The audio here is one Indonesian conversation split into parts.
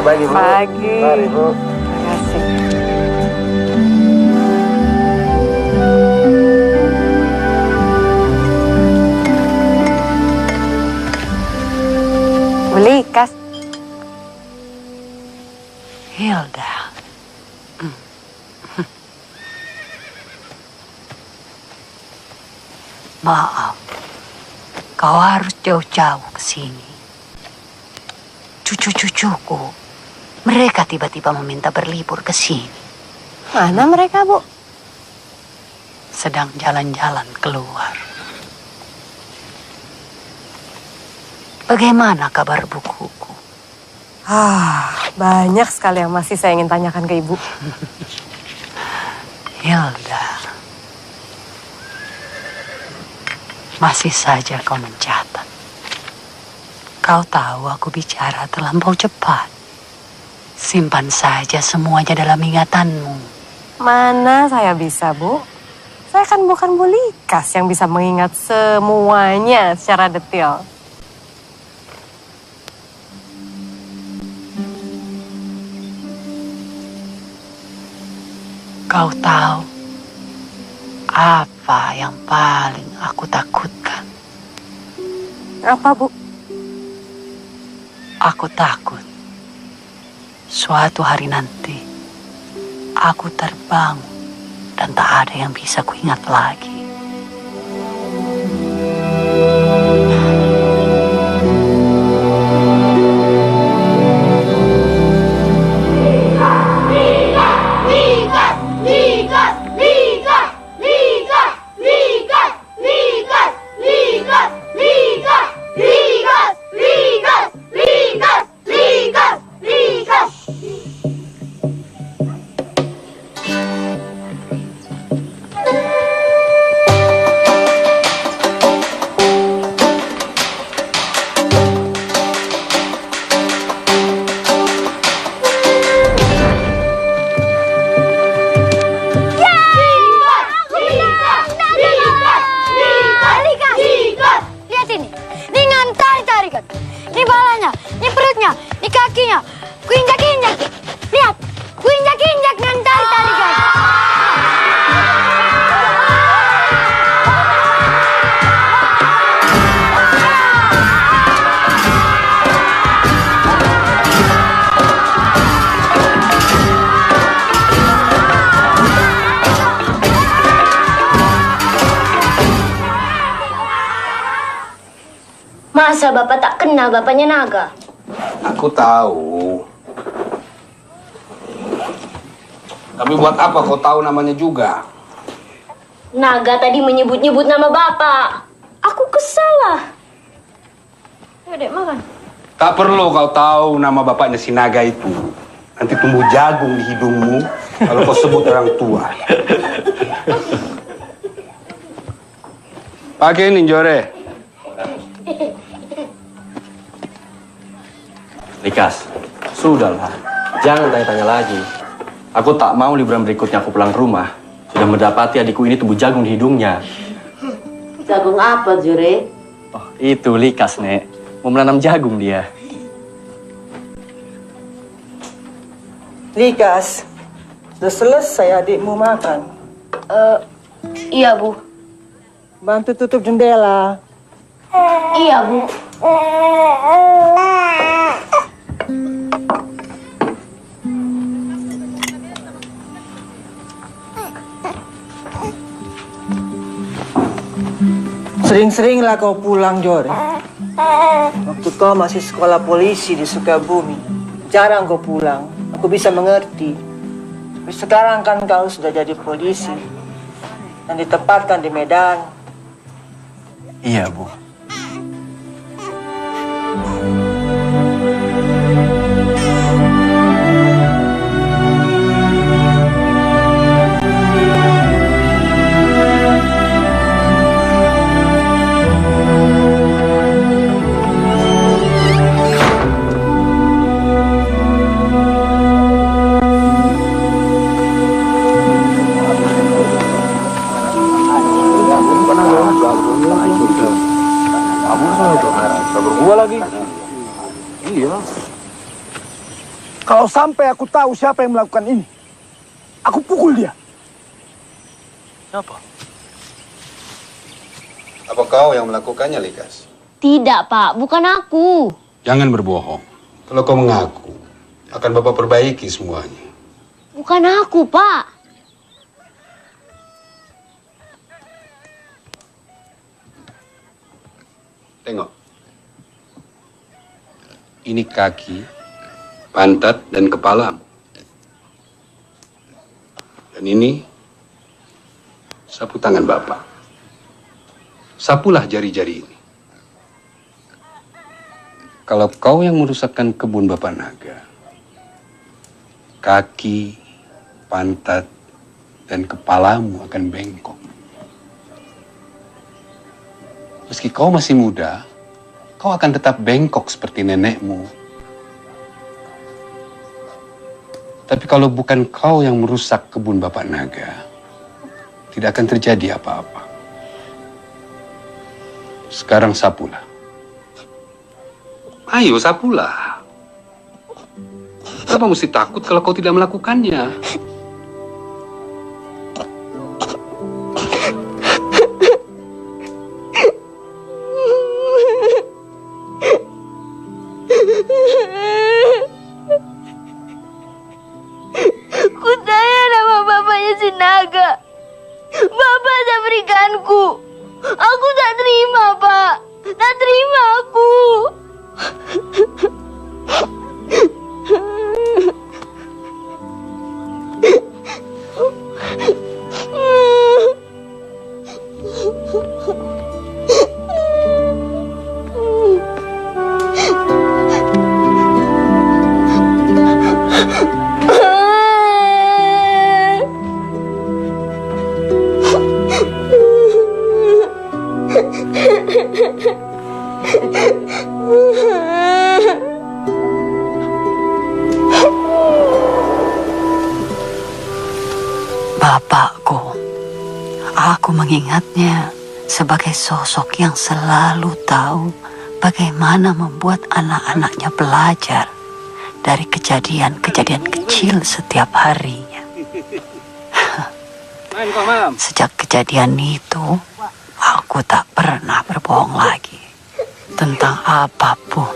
pagi, Bu. Pagi. Mari, Bu. Terima kasih. Beli kas. Hilda. Maaf, kau harus jauh-jauh ke sini. Cucu-cucuku, mereka tiba-tiba meminta berlibur ke sini. Mana mereka, Bu? Sedang jalan-jalan keluar. Bagaimana kabar bukuku? Banyak sekali yang masih saya ingin tanyakan ke Ibu. Hilda, masih saja kau mencatat. Kau tahu aku bicara terlampau cepat. Simpan saja semuanya dalam ingatanmu. Mana saya bisa, Bu? Saya kan bukan Bu Likas yang bisa mengingat semuanya secara detail. Kau tahu apa yang paling aku takutkan? Apa, Bu? Aku takut suatu hari nanti aku terbangun dan tak ada yang bisa kuingat lagi. Masa Bapak tak kenal bapaknya Naga? Aku tahu. Tapi buat apa kau tahu namanya juga? Naga tadi menyebut-nyebut nama Bapak. Aku kesal lah. Ayo dek, makan. Tak perlu kau tahu nama bapaknya si Naga itu. Nanti tumbuh jagung di hidungmu kalau kau sebut orang tua. Pakai ini, Jore. Likas, sudahlah. Jangan tanya-tanya lagi. Aku tak mau liburan berikutnya aku pulang ke rumah. Sudah mendapati adikku ini tumbuh jagung di hidungnya. Jagung apa, Jure? Oh, itu Likas, Nek. Mau menanam jagung dia. Likas, sudah selesai adikmu makan. Iya, Bu. Bantu tutup jendela. Iya, Bu. Sering-seringlah kau pulang, Jor. Waktu kau masih sekolah polisi di Sukabumi, jarang kau pulang. Aku bisa mengerti. Tapi sekarang kan kau sudah jadi polisi dan ditempatkan di Medan. Iya, Bu. sampai aku tahu siapa yang melakukan ini, aku pukul dia. Siapa? Apa kau yang melakukannya, Likas? Tidak, Pak. Bukan aku. Jangan berbohong. Kalau kau mengaku, akan Bapak perbaiki semuanya. Bukan aku, Pak. Tengok. Ini kaki, pantat, dan kepala. Dan ini sapu tangan Bapak. Sapulah jari-jari ini. Kalau kau yang merusakkan kebun Bapak Naga, kaki, pantat, dan kepalamu akan bengkok. Meski kau masih muda, kau akan tetap bengkok seperti nenekmu. Tapi kalau bukan kau yang merusak kebun Bapak Naga, tidak akan terjadi apa-apa. Sekarang sapulah. Ayo sapulah. Kenapa mesti takut kalau kau tidak melakukannya? Kutanya nama bapaknya si Naga. Bapak tak berikanku. Aku tak terima, Pak. Tak terima aku. Bapakku, aku mengingatnya sebagai sosok yang selalu tahu bagaimana membuat anak-anaknya belajar dari kejadian-kejadian kecil setiap harinya. Sejak kejadian itu, aku tak pernah berbohong lagi tentang apapun.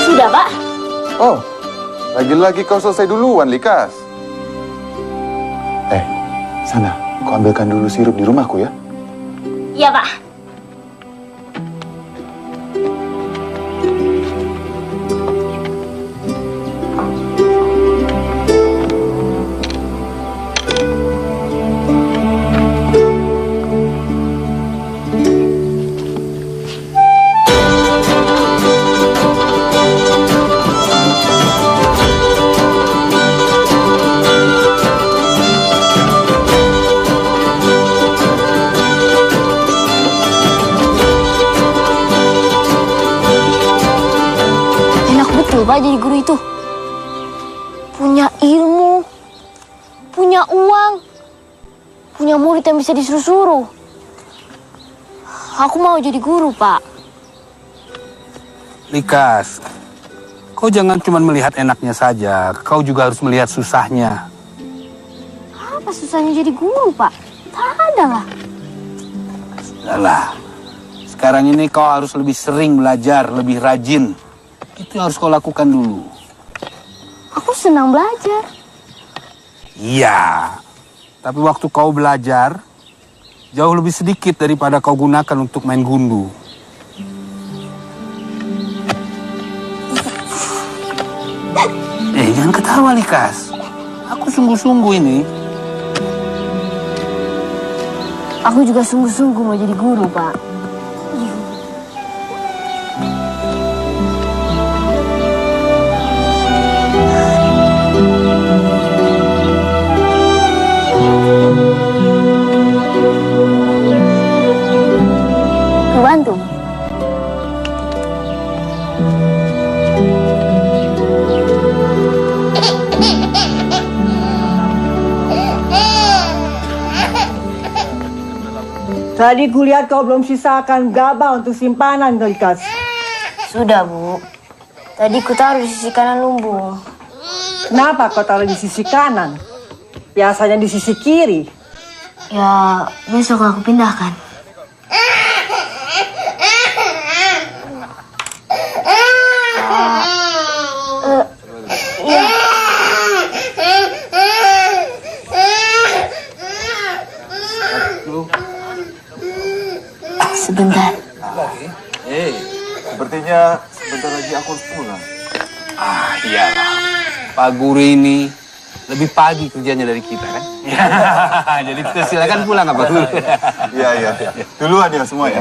Sudah, Pak. Oh, lagi-lagi kau selesai duluan, Likas. Sana, kau ambilkan dulu sirup di rumahku ya. Iya, Pak. Pak jadi guru itu punya ilmu, punya uang, punya murid yang bisa disuruh-suruh. Aku mau jadi guru, Pak. Likas, kau jangan cuma melihat enaknya saja, kau juga harus melihat susahnya. Apa susahnya jadi guru, Pak? Tak ada lah. Sudahlah, sekarang ini kau harus lebih sering belajar, lebih rajin. Itu yang harus kau lakukan dulu. Aku senang belajar. Iya, tapi waktu kau belajar, jauh lebih sedikit daripada kau gunakan untuk main gundu. Jangan ketawa, Likas. Aku sungguh-sungguh ini. Aku juga sungguh-sungguh mau jadi guru, Pak. Bantu. Tadi kulihat kau belum sisakan gabah untuk simpanan, Likas. Sudah, Bu. Tadi ku taruh di sisi kanan lumbung. Kenapa kau taruh di sisi kanan? Biasanya di sisi kiri. Ya, besok aku pindahkan. Sebentar. Sepertinya sebentar lagi aku harus pulang. Ah, iyalah. Pak Guru ini lebih pagi kerjanya dari kita, kan? Jadi kita silakan pulang, Pak Guru. Iya. Duluan ya semua ya.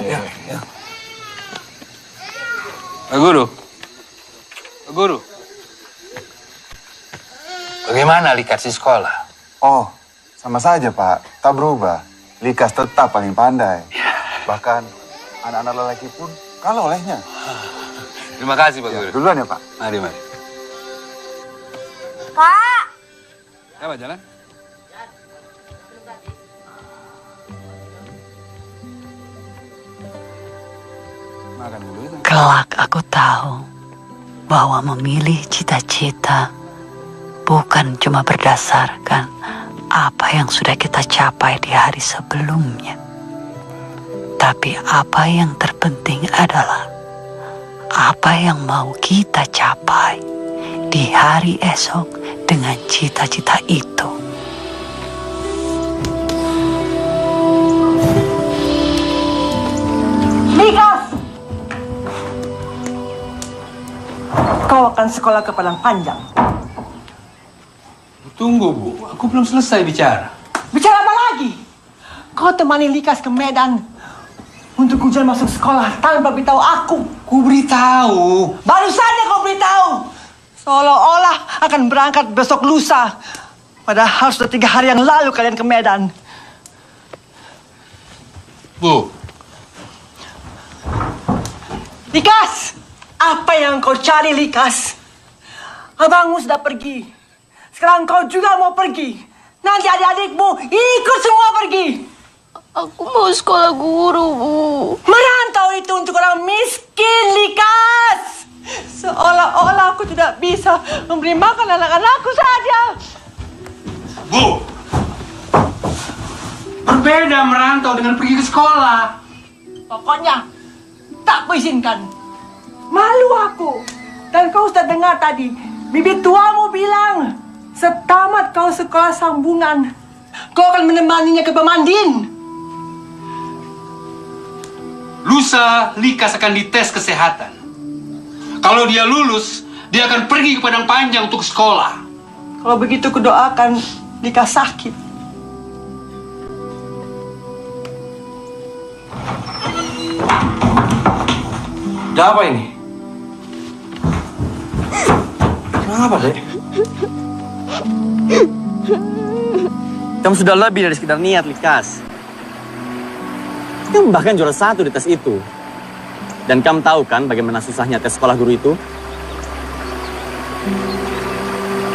Pak Guru. Pak Guru. Bagaimana Likas di sekolah? Oh, sama saja Pak. Tak berubah. Likas tetap paling pandai. Bahkan anak-anak lelaki pun kalah olehnya. Terima kasih, Pak Guru. Duluan ya Pak. Mari. Pak! Ya, Pak, jalan. Makan dulu itu. Kelak aku tahu bahwa memilih cita-cita bukan cuma berdasarkan apa yang sudah kita capai di hari sebelumnya. Tapi apa yang terpenting adalah apa yang mau kita capai di hari esok dengan cita-cita itu. Likas! Kau akan sekolah ke Padang Panjang. Tunggu, Bu. Aku belum selesai bicara. Bicara apa lagi? Kau temani Likas ke Medan untuk ujian masuk sekolah tanpa beritahu aku. Ku beritahu. Baru saja kau beritahu. Seolah-olah akan berangkat besok lusa. Padahal sudah 3 hari yang lalu kalian ke Medan. Bu. Likas! Apa yang kau cari, Likas? Abangmu sudah pergi. Sekarang kau juga mau pergi. Nanti adik-adikmu ikut semua pergi. Aku mau sekolah guru, Bu. Merantau itu untuk orang miskin, Likas. Seolah-olah aku tidak bisa memberi makan anak-anakku saja. Bu. Berbeda merantau dengan pergi ke sekolah. Pokoknya tak kuizinkan. Malu aku. Dan kau sudah dengar tadi, bibi tuamu bilang, setamat kau sekolah sambungan, kau akan menemaninya ke Pemandin. Lusa, Likas akan dites kesehatan. Kalau dia lulus, dia akan pergi ke Padang Panjang untuk sekolah. Kalau begitu kudoakan Likas sakit. Ada apa ini? Kenapa, Dek? Kamu sudah lebih dari sekedar niat, Likas. Kamu bahkan juara 1 di tes itu. Dan kamu tahu kan bagaimana susahnya tes sekolah guru itu?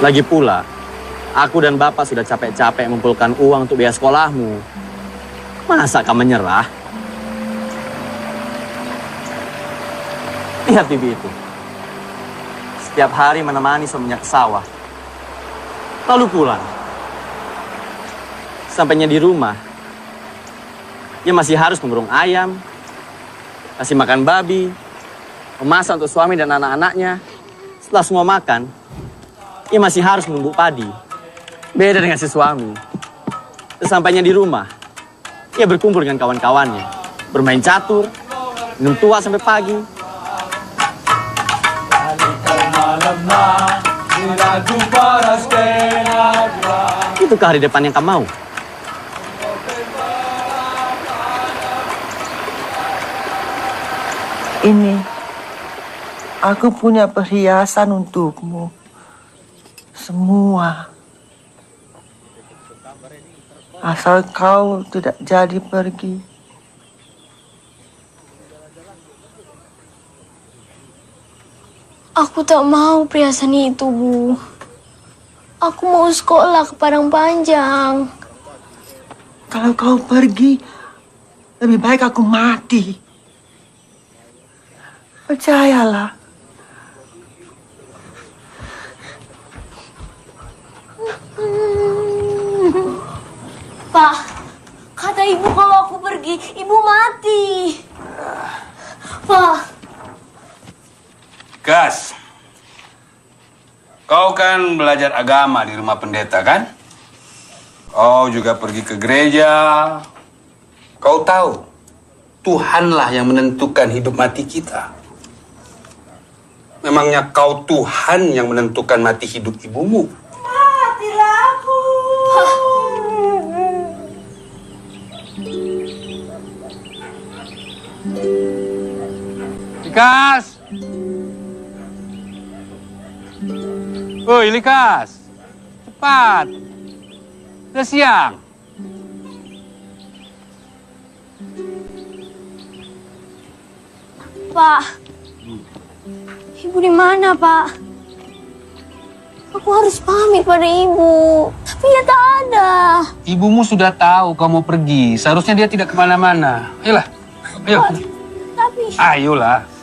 Lagi pula, aku dan Bapak sudah capek-capek mengumpulkan uang untuk biaya sekolahmu. Masa kamu menyerah? Lihat bibi itu. Setiap hari menemani suaminya ke sawah. Lalu pulang. Sampainya di rumah, dia masih harus mengurung ayam, kasih makan babi, memasak untuk suami dan anak-anaknya. Setelah semua makan, dia masih harus menumbuk padi. Beda dengan si suami. Sesampainya di rumah, dia berkumpul dengan kawan-kawannya, bermain catur, minum tua sampai pagi. Itukah hari depan yang kamu mau? Ini, aku punya perhiasan untukmu. Semua. Asal kau tidak jadi pergi. Aku tak mau perhiasan itu, Bu. Aku mau sekolah ke Padang Panjang. Kalau kau pergi, Lebih baik aku mati. Percayalah. Pak, kata ibu kalau aku pergi, ibu mati. Pak. Gas, kau kan belajar agama di rumah pendeta kan? Kau juga pergi ke gereja. Kau tahu, Tuhanlah yang menentukan hidup mati kita. Memangnya kau Tuhan yang menentukan mati hidup ibumu? Matilah aku. Likas! Woi, Likas! Cepat! Udah siang. Pak, ibu di mana, Pak? Aku harus pamit pada ibu, tapi dia tak ada. Ibumu sudah tahu kau mau pergi. Seharusnya dia tidak kemana-mana. Ayolah, ayo. Tapi... Ayolah.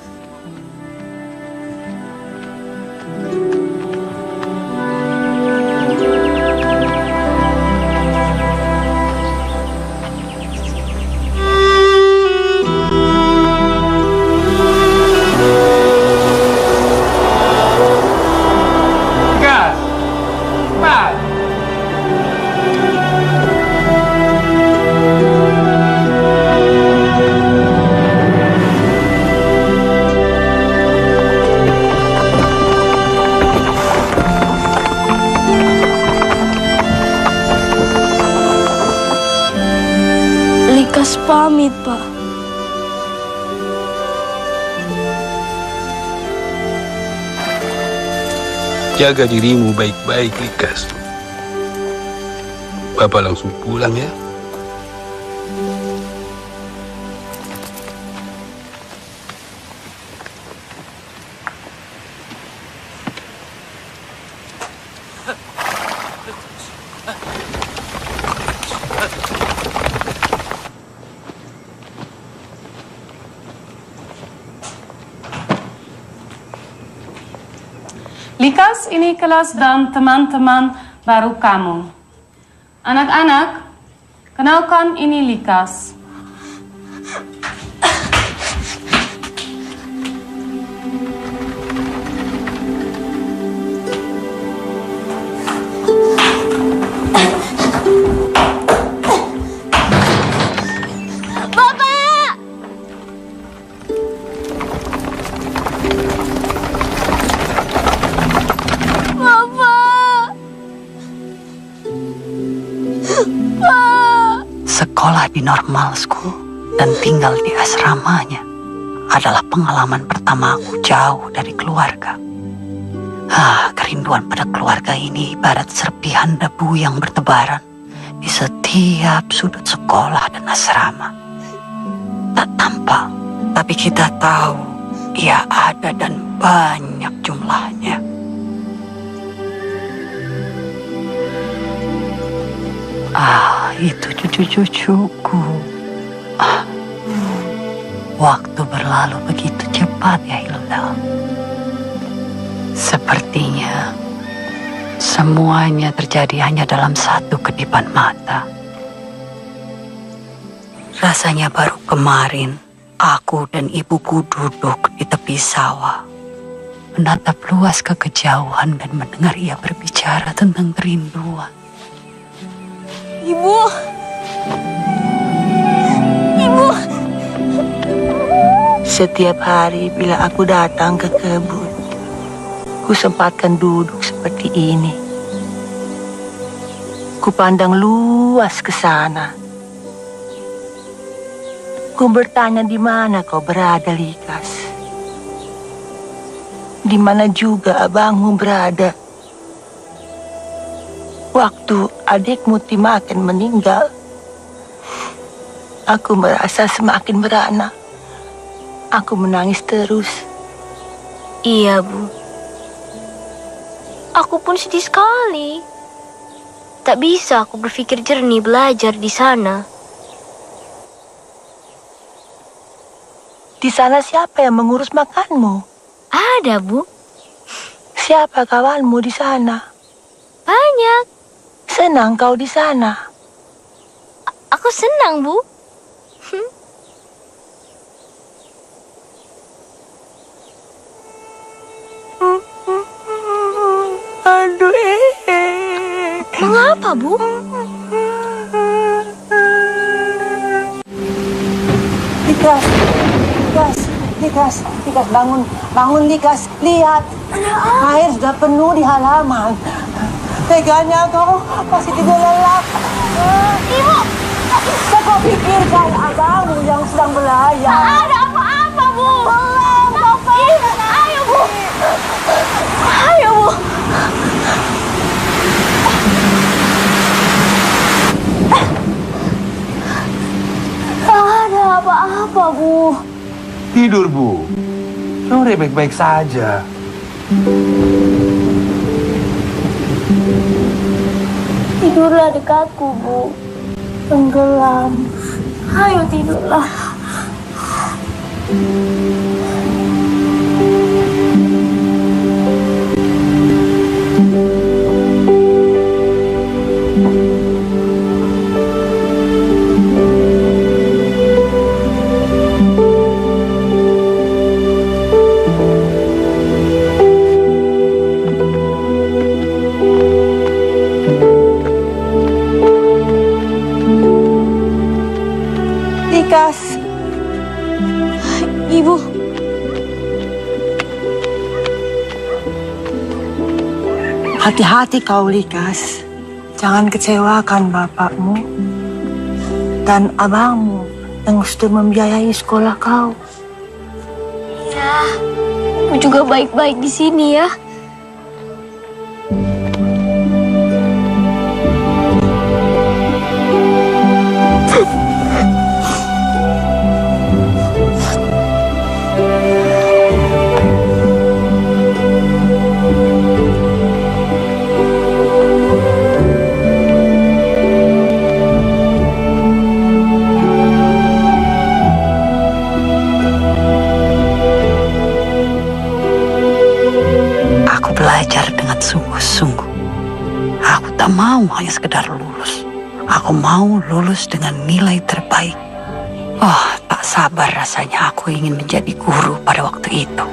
Likas pamit, Pak. Jaga dirimu baik-baik, Likas. Bapak langsung pulang ya. Likas, ini kelas dan teman-teman baru kamu. Anak-anak, kenalkan ini Likas. Sekolah di normal school dan tinggal di asramanya adalah pengalaman pertama aku jauh dari keluarga. Kerinduan pada keluarga ini ibarat serpihan debu yang bertebaran di setiap sudut sekolah dan asrama. Tak tampak, tapi kita tahu ia ada dan banyak jumlahnya. Itu cucu-cucuku. Waktu berlalu begitu cepat ya, Hilda. Sepertinya semuanya terjadi hanya dalam satu kedipan mata. Rasanya baru kemarin aku dan ibuku duduk di tepi sawah, menatap luas ke kejauhan dan mendengar ia berbicara tentang kerinduan. Ibu! Ibu! Setiap hari bila aku datang ke kebun, ku sempatkan duduk seperti ini. Ku pandang luas ke sana. Ku bertanya di mana kau berada, Likas. Di mana juga abangmu berada. Waktu adikmu Timaken meninggal, aku merasa semakin beranak. Aku menangis terus. Iya, Bu. Aku pun sedih sekali. Tak bisa aku berpikir jernih belajar di sana. Di sana siapa yang mengurus makanmu? Ada, Bu. Siapa kawanmu di sana? Banyak. Senang kau di sana? Aku senang, Bu. Aduh, Mengapa, Bu? Likas, bangun, Likas, lihat. Air sudah penuh di halaman. Teganya kau masih tidur lelap. Ibu! Kau pikirkan abangmu yang sedang belayar. Tak ada apa-apa, Bu. Tolong, Bapak. Ayo, Bu. Ayo, Bu. Tak ada apa-apa, Bu. Tidur, Bu. Sore baik-baik saja. Tidurlah dekatku, Bu. Tenggelam. Ayo tidurlah. Likas. Ibu. Hati-hati kau, Likas. Jangan kecewakan bapakmu dan abangmu yang sudah membiayai sekolah kau. Ya, Ibu juga baik-baik di sini ya. Belajar dengan sungguh-sungguh. Aku tak mau hanya sekedar lulus. Aku mau lulus dengan nilai terbaik. Oh, tak sabar rasanya aku ingin menjadi guru pada waktu itu.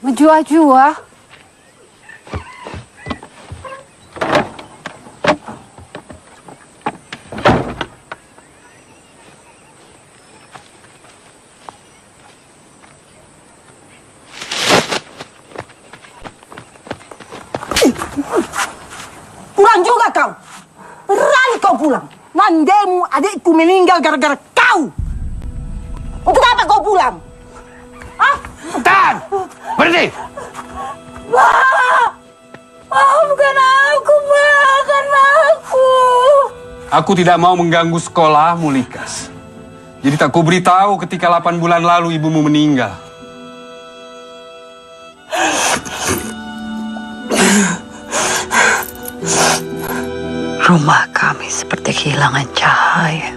Menjua-jua. Pulang juga kau. Berani kau pulang. Nandemu adikku meninggal gara-gara kau. Untuk apa kau pulang? Hah? Tahan! Berhenti! Maafkan aku, maafkan aku. Aku tidak mau mengganggu sekolahmu, Likas. Jadi tak kuberitahu ketika 8 bulan lalu ibumu meninggal. Rumah kami seperti kehilangan cahaya.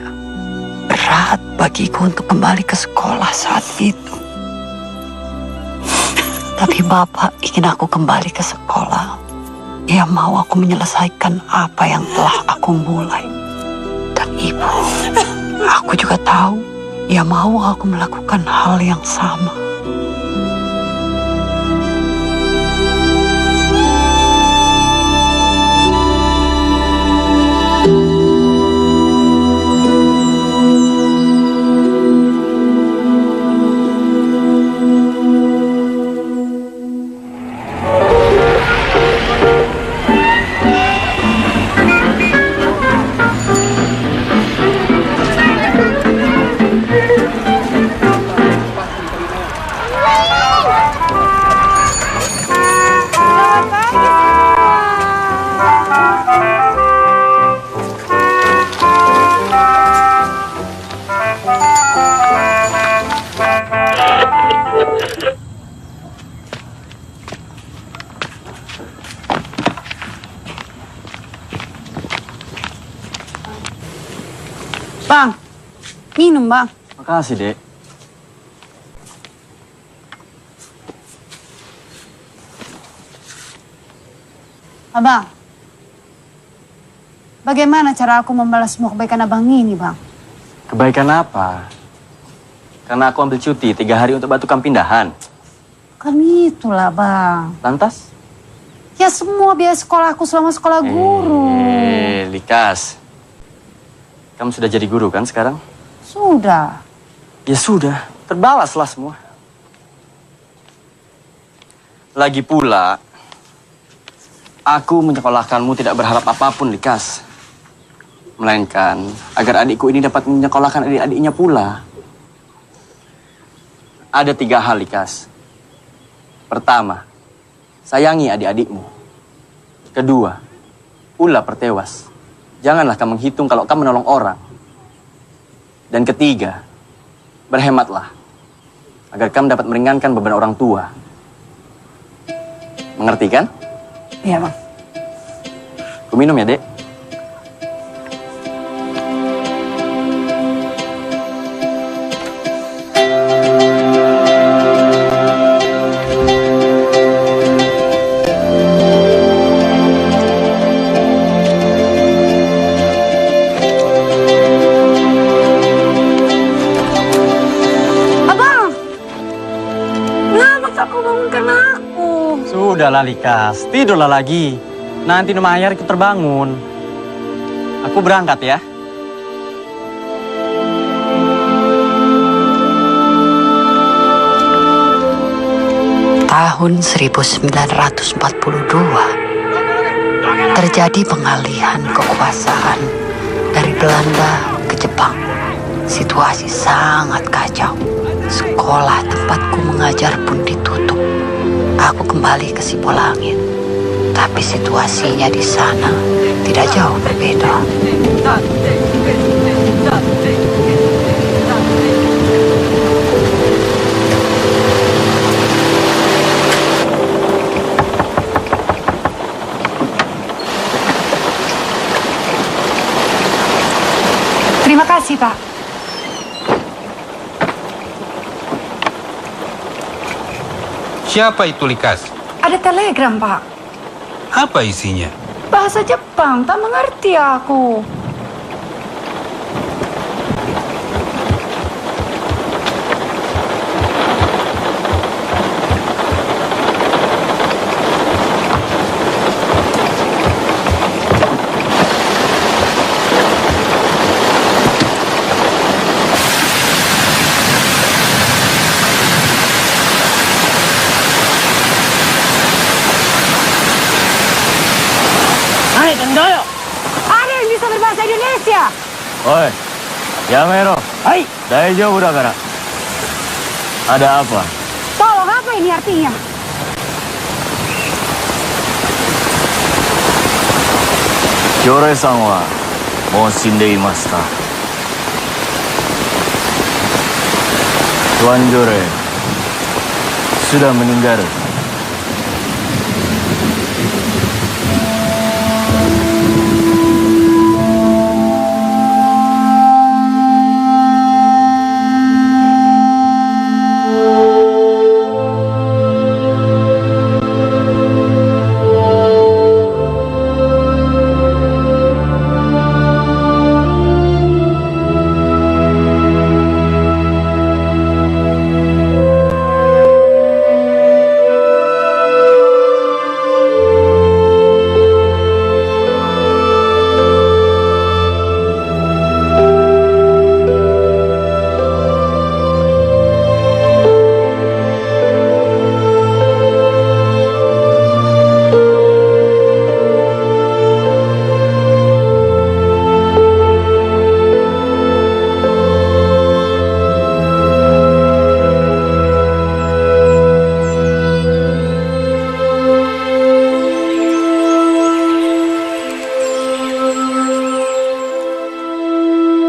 Berat bagiku untuk kembali ke sekolah saat itu. Tapi Bapak ingin aku kembali ke sekolah. Ia mau aku menyelesaikan apa yang telah aku mulai. Dan Ibu, aku juga tahu ia mau aku melakukan hal yang sama. Bang, minum bang. Makasih, Dek. Abang, bagaimana cara aku membalas semua kebaikan abang ini, Bang? Kebaikan apa? Karena aku ambil cuti 3 hari untuk batu pindahan. Kan itulah, Bang. Lantas? Ya semua biaya sekolah aku selama sekolah guru. Likas. Kamu sudah jadi guru kan sekarang? Sudah. Ya sudah, terbalaslah semua. Lagi pula, aku menyekolahkanmu tidak berharap apapun, Likas. Melainkan agar adikku ini dapat menyekolahkan adik-adiknya pula. Ada 3 hal, Likas. Pertama, sayangi adik-adikmu. Kedua, ulah pertewas. Janganlah kamu menghitung kalau kamu menolong orang. Dan ketiga, berhematlah. Agar kamu dapat meringankan beban orang tua. Mengerti kan? Iya, Bang. Ku minum ya, Dek. Sudahlah, Likas. Tidurlah lagi. Nanti Numayar ikut terbangun. Aku berangkat ya. Tahun 1942 terjadi pengalihan kekuasaan dari Belanda ke Jepang. Situasi sangat kacau. Sekolah tempatku mengajar pun ditutup. Aku kembali ke Sipolangit, tapi situasinya di sana tidak jauh berbeda. Terima kasih, Pak. Siapa itu, Likas? Ada telegram, Pak. Apa isinya? Bahasa Jepang, tak mengerti aku. Malaysia. Oi, Yamero. Hai. Daijoubu dakara. Ada apa? Tolong, apa ini artinya? Jore-san wa mou shindeimasu. Tuan Jore sudah meninggal.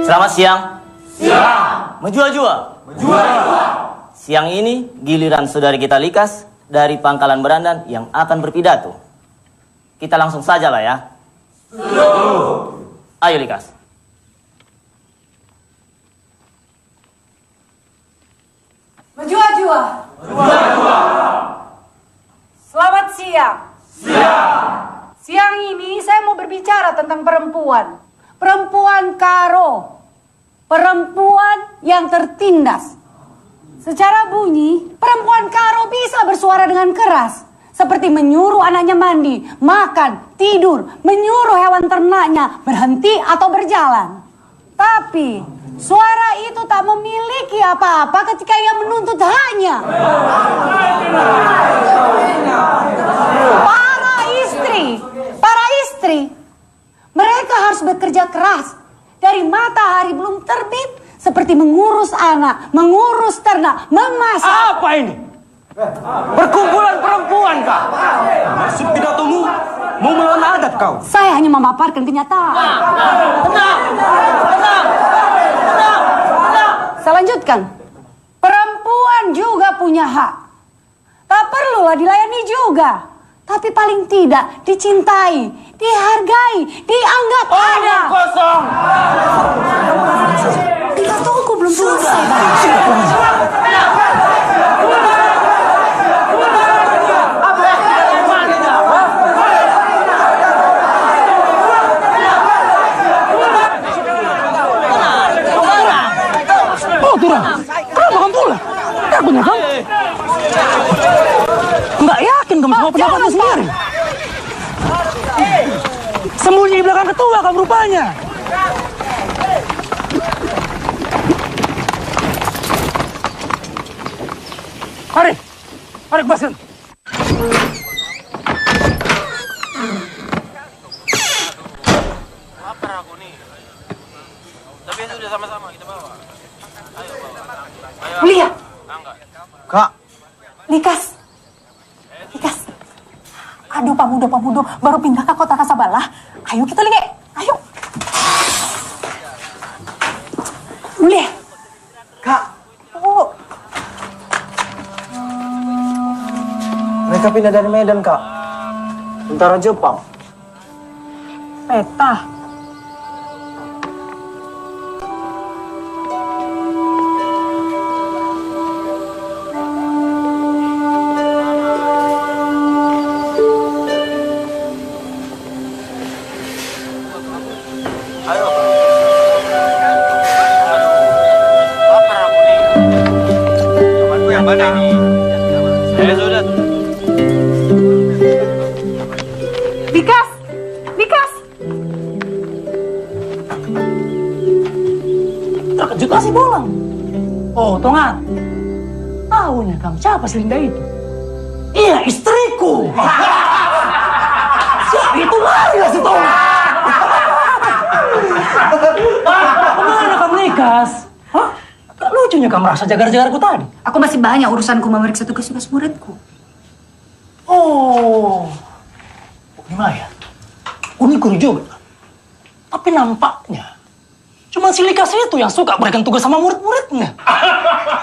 Selamat siang. Siang. Menjua-jua. Menjua-jua. Siang ini giliran saudari kita Likas dari Pangkalan Berandan yang akan berpidato. Kita langsung saja lah ya. Ayo Likas. Menjua-jua. Menjua-jua. Selamat siang. Siang. Siang ini saya mau berbicara tentang perempuan. Perempuan karo. Perempuan yang tertindas. Secara bunyi, perempuan karo bisa bersuara dengan keras. Seperti menyuruh anaknya mandi, makan, tidur, menyuruh hewan ternaknya berhenti atau berjalan. Tapi, suara itu tak memiliki apa-apa ketika ia menuntut haknya. Para istri, mereka harus bekerja keras. Dari matahari belum terbit, seperti mengurus anak, mengurus ternak, memasak. Apa ini? Perkumpulan perempuan kah? Maksud pidatomu mau melawan adat kau? Saya hanya memaparkan kenyataan. Tenang. Saya lanjutkan. Perempuan juga punya hak. Tak perlulah dilayani juga. Tapi paling tidak dicintai, dihargai, dianggap ada. Kosong. Kita tunggu belum selesai. Oh, Turang. Kenapa kamu pulang? Tak benar kamu? Nggak yakin kamu sama pendapatmu sendiri. Sembunyi di belakang ketua kamu rupanya. Mari kebaskan. Lapar aku nih. Tapi itu udah sama-sama kita bawa. Ayo bawa. Mulia. Kak. Likas. Aduh, Pamudo, baru pindah ke kota Kasabalah. Ayo kita lihat. Ayo. Mulia. Kak. Oh. Mereka pindah dari Medan, Kak. Tentara Jepang. Peta. Likas! Terkejut masih pulang. Oh, Tongan. Tahunya kamu siapa si Linda itu? Iya, istriku. Siapa itu? Marilah si Tongan. Kemana kamu Likas? Hah? Gak lucunya kamu merasa jagar-jagarku tadi? Aku masih banyak urusanku memeriksa tugas-tugas muridku. Oh, gimana ya? Ini guru juga. Tapi nampaknya cuma si Likas itu yang suka berikan tugas sama murid-muridnya.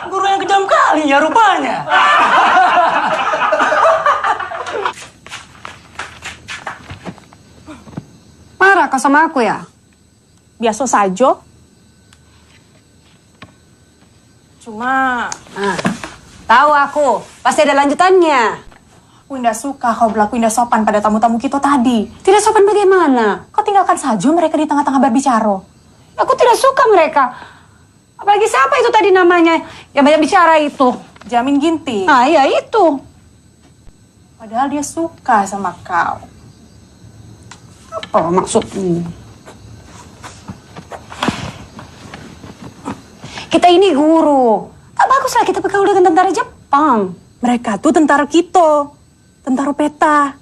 Guru yang kejam kali ya rupanya. Marah kau sama aku ya? Biasa saja. Cuma... Tahu aku, pasti ada lanjutannya. Aku tidak suka kau berlaku tidak sopan pada tamu-tamu kita tadi. Tidak sopan bagaimana? Kau tinggalkan saja mereka di tengah-tengah berbicara. Aku tidak suka mereka. Apalagi siapa itu tadi namanya yang banyak bicara itu? Jamin Ginting. Ah, iya itu. Padahal dia suka sama kau. Apa maksudmu? Kita ini guru. Tak baguslah kita bergaul dengan tentara Jepang. Mereka tuh tentara kita. Tentara PETA.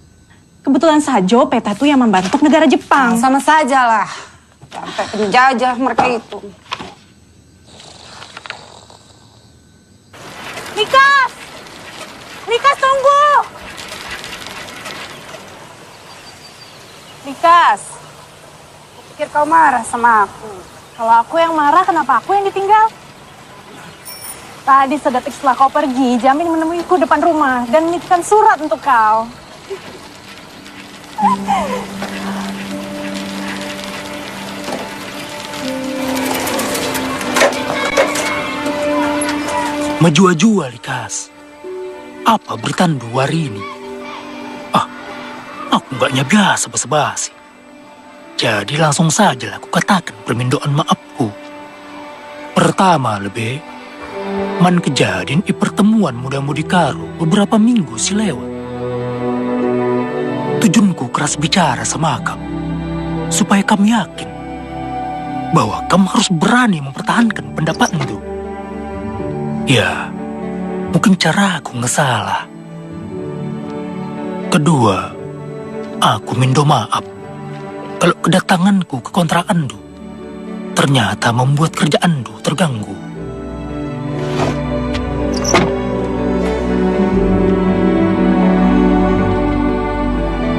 Kebetulan saja PETA tuh yang membantu negara Jepang. Sama saja lah. Sampai penjajah mereka itu. Likas! Likas, tunggu! Likas, aku pikir kau marah sama aku. Kalau aku yang marah, kenapa aku yang ditinggal? Tadi sedetik setelah kau pergi, Jamin menemuiku depan rumah dan menitipkan surat untuk kau. Menjua-jua, Likas. Apa bertandu hari ini? Aku nggaknya biasa basa-basi. Jadi langsung saja aku katakan permintaan maafku. Pertama lebih, man kejadian pertemuan muda-mudi karo beberapa minggu si lewat. Tujuanku keras bicara sama kamu, supaya kamu yakin bahwa kamu harus berani mempertahankan pendapat itu. Ya, mungkin cara aku nggak salah. Kedua, aku minta maaf kalau kedatanganku ke kontrakan Du ternyata membuat kerjaan Du terganggu.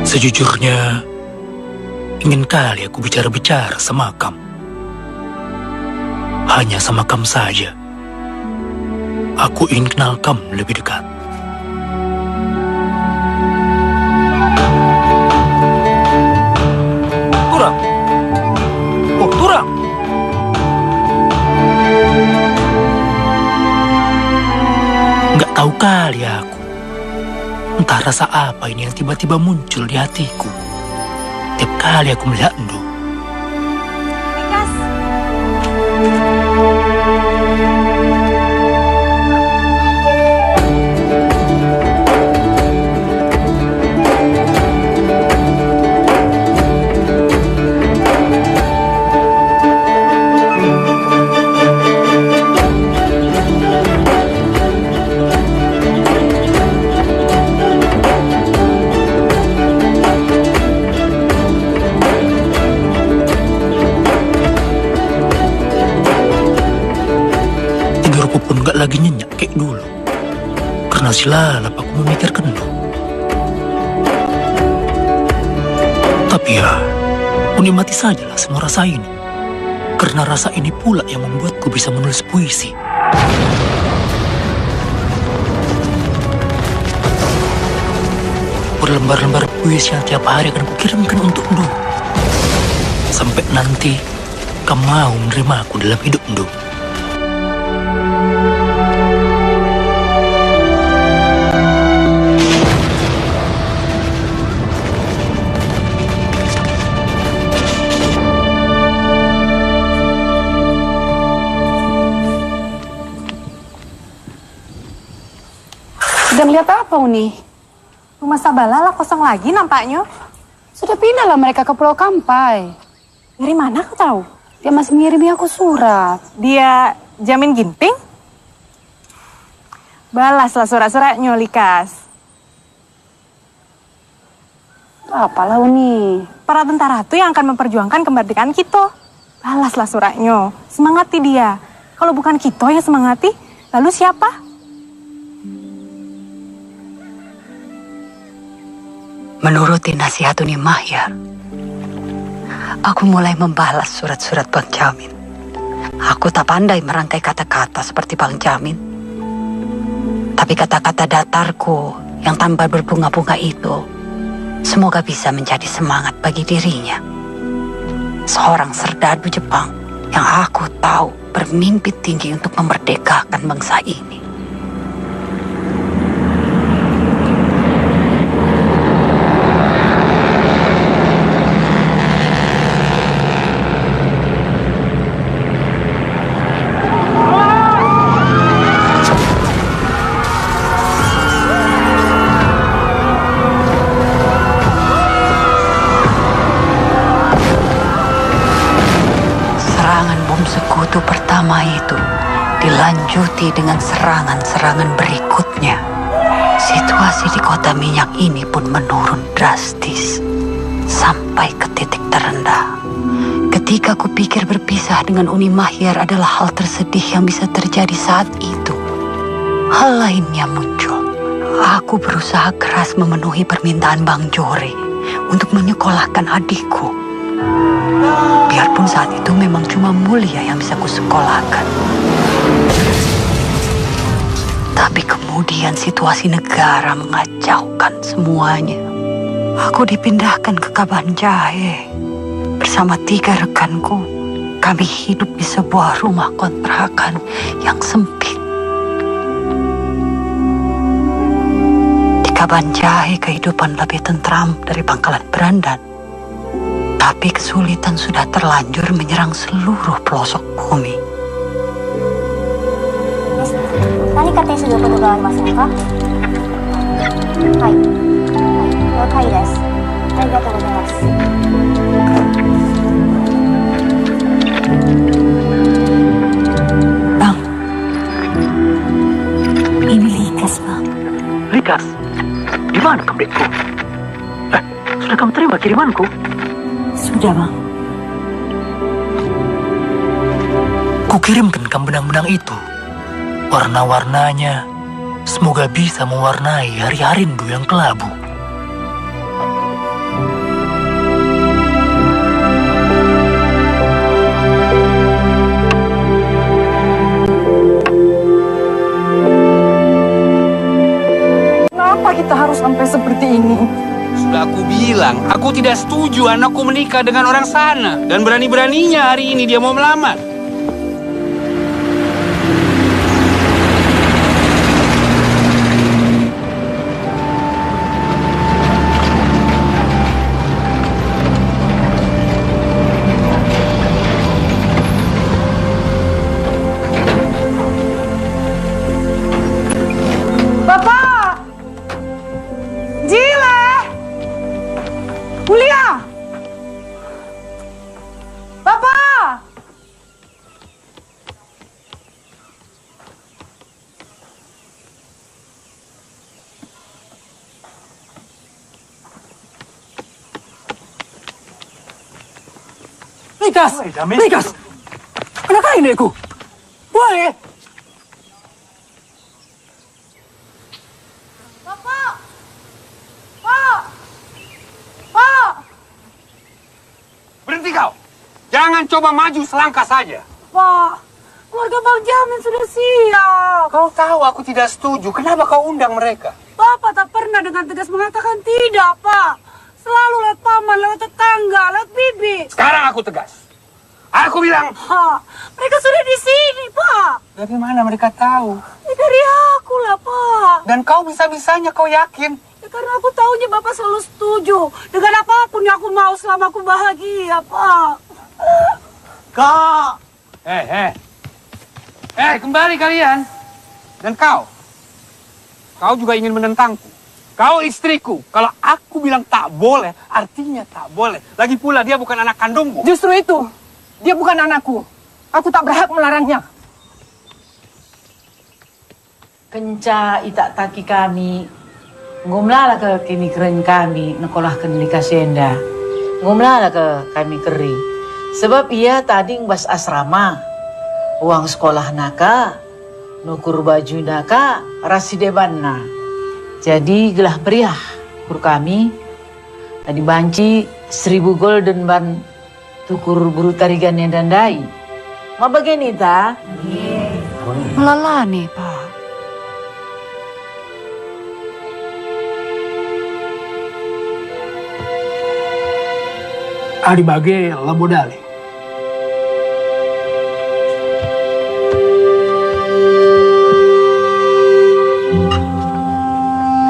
Sejujurnya, ingin kali aku bicara-bicara sama kamu. Hanya sama kamu saja. Aku ingin kenal kamu lebih dekat. Turang! Oh, Turang! Nggak tahu kali aku. Entah rasa apa ini yang tiba-tiba muncul di hatiku. Tiap kali aku melihat Ndo. Likas! Lagi nyenyak kayak dulu. Karena silalap aku memikirkan Ndo. Tapi ya, aku nikmati sajalah semua rasa ini. Karena rasa ini pula yang membuatku bisa menulis puisi. Berlembar-lembar puisi yang tiap hari akan kukirimkan untuk Ndo. Sampai nanti kamu mau menerima aku dalam hidup Ndo. Sedang lihat apa, Uni? Rumah Sabalala kosong lagi nampaknya. Sudah pindahlah mereka ke Pulau Kampai. Dari mana kau tahu? Dia masih mengirimi aku surat. Dia Jamin Ginting? Balaslah surat-suratnya, Likas. Apalah, Uni? Para tentara itu yang akan memperjuangkan kemerdekaan kita. Balaslah suratnya, semangati dia. Kalau bukan kita yang semangati, lalu siapa? Menuruti nasihat Uni Mahyar, aku mulai membalas surat-surat Bang Jamin. Aku tak pandai merangkai kata-kata seperti Bang Jamin. Tapi kata-kata datarku yang tanpa berbunga-bunga itu, semoga bisa menjadi semangat bagi dirinya. Seorang serdadu Jepang yang aku tahu bermimpi tinggi untuk memerdekakan bangsa ini. Sekutu pertama itu dilanjuti dengan serangan-serangan berikutnya. Situasi di kota minyak ini pun menurun drastis sampai ke titik terendah. Ketika kupikir berpisah dengan Uni Mahyar adalah hal tersedih yang bisa terjadi saat itu, hal lainnya muncul. Aku berusaha keras memenuhi permintaan Bang Jore untuk menyekolahkan adikku. Biarpun saat itu memang cuma Mulia yang bisa kusekolahkan. Tapi kemudian situasi negara mengacaukan semuanya. Aku dipindahkan ke Kabanjahe bersama 3 rekanku. Kami hidup di sebuah rumah kontrakan yang sempit. Di Kabanjahe kehidupan lebih tentram dari Pangkalan Berandan. Tapi kesulitan sudah terlanjur menyerang seluruh pelosok bumi. Nani katanya sudah petugalan masuk kah? Hai. Hai desu. Arigatou gozaimasu. Bang, ini Likas, Bang. Likas? Di mana kambingku? Sudah kamu terima kirimanku? Sudah, Bang. Kukirimkan kamu benang-benang itu. Warna-warnanya semoga bisa mewarnai hari-hari rindu yang kelabu. Kenapa kita harus sampai seperti ini? Sudah aku bilang, aku tidak setuju anakku menikah dengan orang sana. Dan berani-beraninya hari ini dia mau melamar. Bapak! Jile! Mulia! Bapak! Likas! Likas! Anak ini aku! Boleh? Bapak! Pak! Pak! Berhenti kau! Jangan coba maju selangkah saja. Pak! Keluarga Bang Jamin sudah siap. Kau tahu aku tidak setuju. Kenapa kau undang mereka? Bapak tak pernah dengan tegas mengatakan tidak, Pak. Selalu lewat paman, lewat tetangga, lewat bibi. Sekarang aku tegas. Aku bilang... Pak, mereka sudah di sini, Pak. Dari mana mereka tahu? Ya, dari aku lah, Pak. Dan kau bisa-bisanya kau yakin? Ya, karena aku tahunya Bapak selalu setuju. Dengan apapun yang aku mau selama aku bahagia, Pak. Kak! Kembali kalian. Dan kau? Kau juga ingin menentangku. Kau istriku. Kalau aku bilang tak boleh, artinya tak boleh. Lagi pula dia bukan anak kandungmu. Justru itu. Dia bukan anakku. Aku tak berhak melarangnya. Kenca itak taki kami. Ngomlala ke kini keren kami. Nekolahkan di kasenda. Ngomlala ke kami keri. Sebab ia tadi ngebas asrama. Uang sekolah naka, nukur baju naka, rasi debanna. Jadi gelah beriah kur kami. Tadi banci 1000 golden ban tukur buru tarigan yang dandai. Ma begini ta? Melalani, Pak. Adi bage labodali.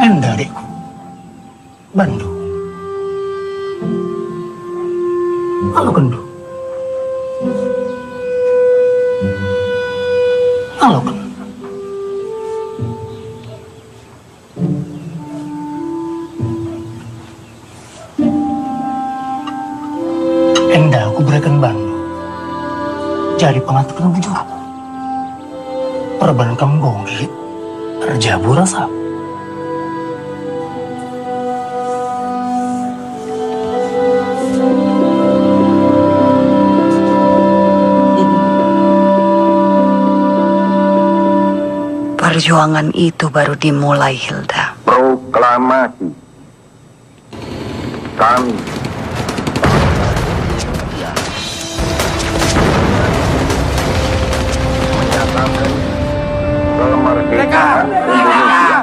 Enda adikku. Bandu. Halo kendu. Halo kendu. Enda aku berikan bandu. Jadi pengantin kena bujur. Perban kamu gonggit. Terjabu rasa. Perjuangan itu baru dimulai, Hilda. Proklamasi. Kami menyatakan kemerdekaan Indonesia.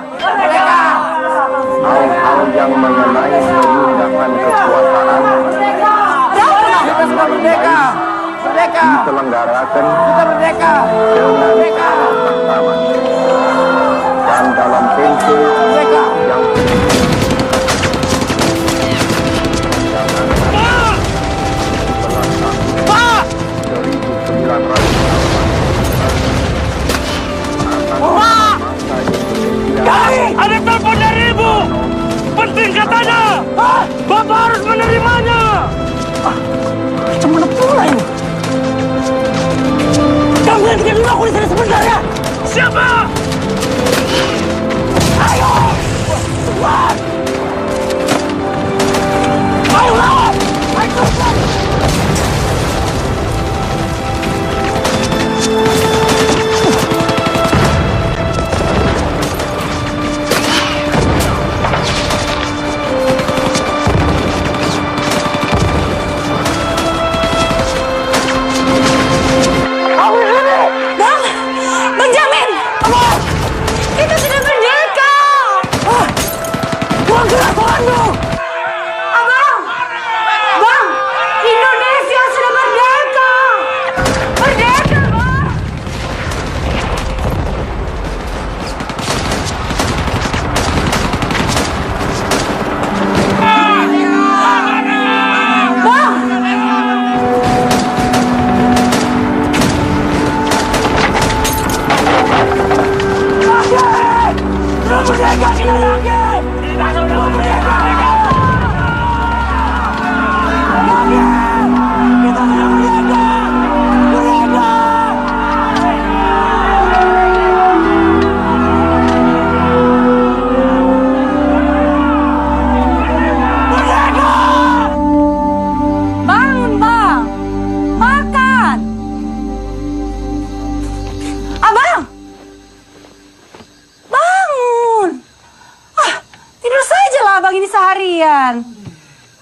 Hal-hal yang mengenai penindakan kekuasaan dan lain-lain diselenggarakan dengan bersama dan dalam prinsip yang Ada telepon dari ibu. Penting katanya. Bapak harus menerimanya. Cuma pula ini. Kamu hentikan dulu aku di sini sebentar ya. Siapa? Ayo. Keluar. Ayo lawan. Ayo keluar.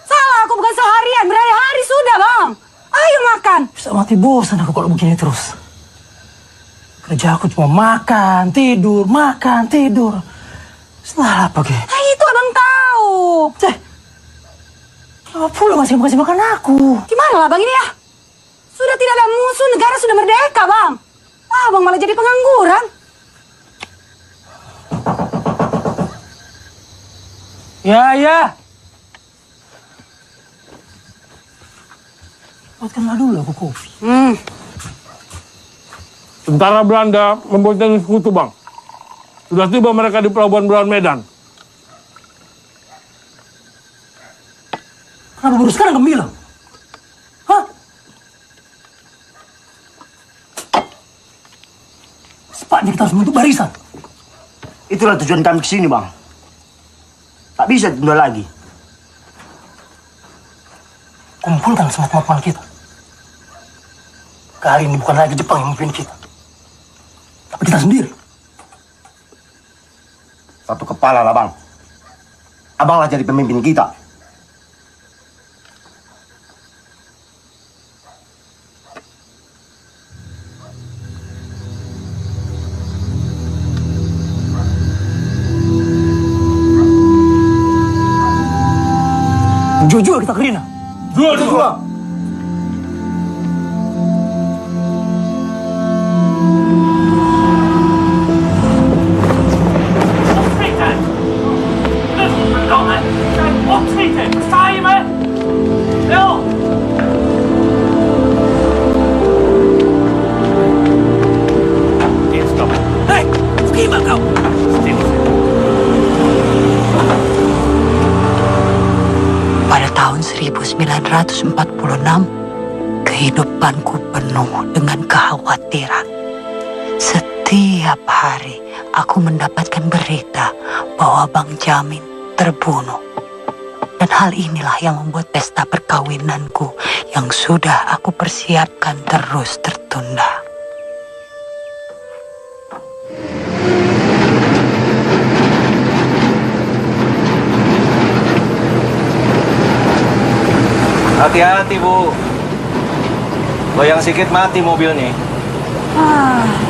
Salah, aku bukan seharian, berhari-hari sudah, Bang. Ayo makan. Bisa mati bosan aku kalau begini terus. Kerja aku cuma makan, tidur, makan, tidur. Salah apa, Ge? Nah, itu Abang tahu. Kenapa pula masih kasih makan aku? Gimana lah, Bang, ini ya? Sudah tidak ada musuh, negara sudah merdeka, Bang. Abang malah jadi pengangguran. Ya. Buatkanlah dulu aku kopi. Tentara Belanda membonceng sekutu, Bang. Sudah tiba mereka di pelabuhan Belawan Medan. Kenapa baru sekarang kamu bilang? Hah? Sepatnya kita harus membentuk barisan. Itulah tujuan kami kesini, Bang. Tak bisa ditunda lagi. Kumpulkan semua teman-teman kita. Kali ini bukan lagi Jepang yang memimpin kita, tapi kita sendiri. Satu kepala lah, Bang. Abanglah jadi pemimpin kita. Jujur kita ke Rina. Jujur. Pada tahun 1946, kehidupanku penuh dengan kekhawatiran. Setiap hari aku mendapatkan berita bahwa Bang Jamin terbunuh. Dan hal inilah yang membuat pesta perkawinanku yang sudah aku persiapkan terus tertunda. Hati-hati, Bu. Goyang sedikit mati mobil nih.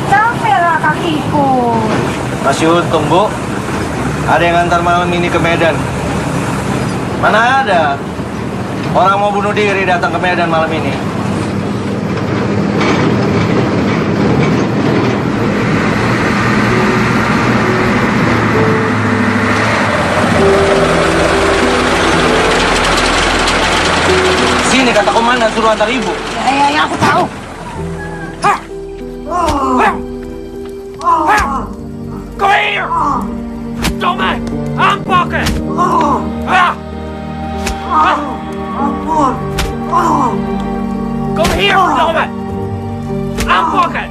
Capek lah kakiku. Masih untung, Bu. Ada yang antar malam ini ke Medan. Mana ada orang mau bunuh diri datang ke Medan malam ini. Sini kata komandan suruh antar ibu. Ya, aku tahu. Kom hier! Domme! Aanpakken! Kom hier, verdomme! Aanpakken!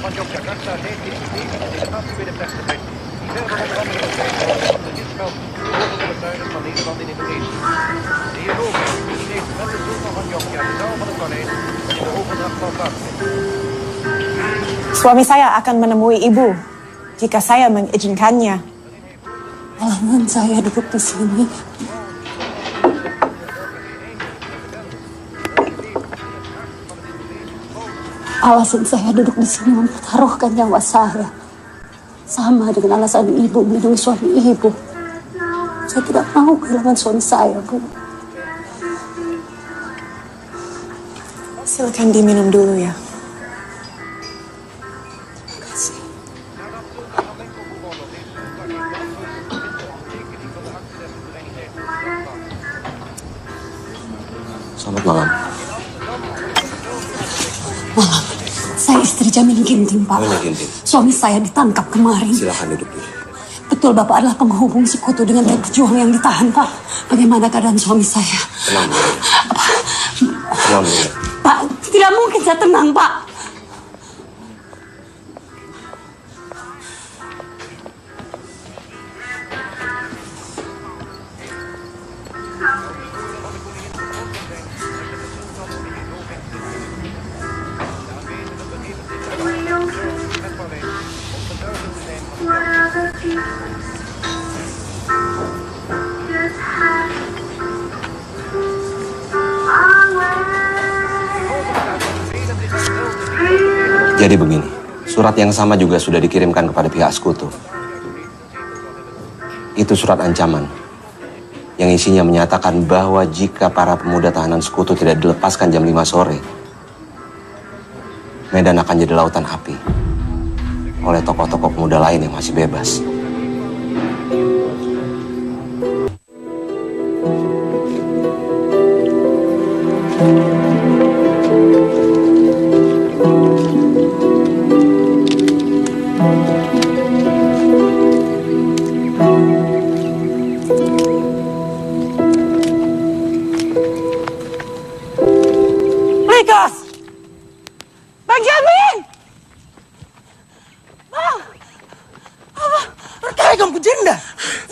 Van Yogyakarta neemt dit tegen de delegatie bij de persgebied. Die verder onder andere het van de Gidsveld over de betuinen van Nederland in Indonesië. De heer Roger, die heeft met de sultan van Jogja de zaal van het paleis in de overdracht van plaatsvindt. Suami saya akan menemui ibu jika saya mengizinkannya. Alasan saya duduk di sini. Alasan saya duduk di sini mempertaruhkan nyawa saya. Sama dengan alasan ibu melindungi suami ibu. Saya tidak mau kehilangan suami saya, Bu. Silakan diminum dulu ya. Selamat malam. Malam. Saya istri Jamin Ginting, Pak. Mana Ginting? Suami saya ditangkap kemarin. Silakan duduk dulu. Betul Bapak adalah penghubung sekutu dengan pejuang yang ditahan, Pak. Bagaimana keadaan suami saya? Tenang dulu. Tenang dulu. Pak, tidak mungkin saya tenang, Pak. Jadi begini, surat yang sama juga sudah dikirimkan kepada pihak sekutu. Itu surat ancaman yang isinya menyatakan bahwa jika para pemuda tahanan sekutu tidak dilepaskan jam 5 sore, Medan akan jadi lautan api oleh tokoh-tokoh pemuda lain yang masih bebas.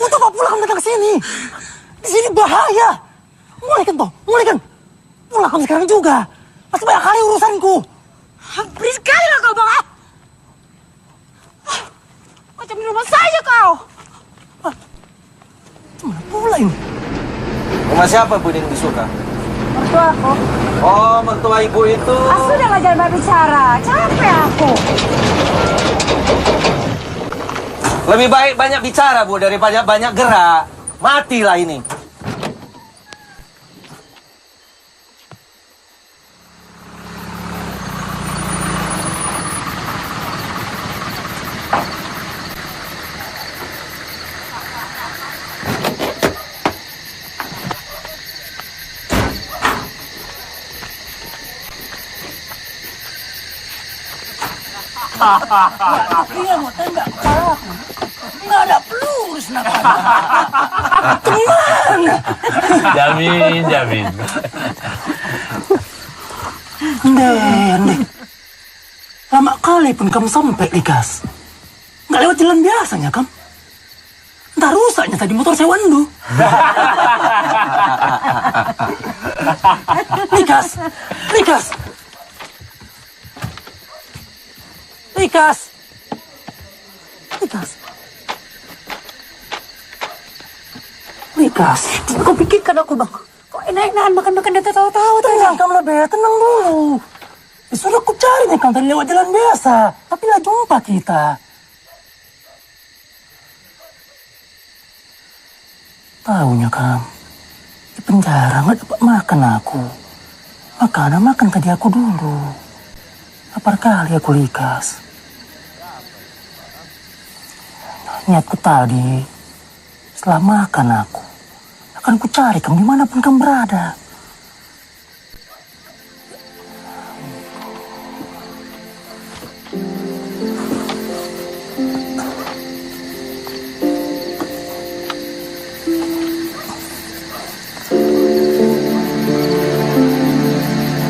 Untuk apa pulang datang sini? Di sini bahaya. Mulai kan? Pulang kamu sekarang juga. Masih banyak kali urusanku. Berisik sekali lah kau, Bang. Macam di rumah saja kau. Mana pula ini? Rumah siapa Bu yang disuka? Mertua aku. Oh, mertua ibu itu. Sudahlah jangan berbicara. Capek aku. Lebih baik banyak bicara Bu daripada banyak gerak. Matilah ini. Dia mau tembak kepala aku. Nggak ada peluru senapan. Kemana? Jamin. Ndek. Lama kali pun kamu sampai, Likas. Nggak lewat jalan biasanya, Kam. Ntar rusaknya tadi motor sewan lu. Likas. Kau pikirkan aku, Bang. Kok enak-enakan makan-makan dan tahu-tahu. Tenang, kamu lebih tenang dulu. Sudah aku cari nih, Kam, tadi lewat jalan biasa. Tapi lah jumpa kita. Tahunya, Kam, di penjara nggak dapat makan aku. Makan tadi aku dulu. Lapar kali aku, Likas. Niatku tadi, setelah makan aku, akan ku cari kamu dimanapun kamu berada.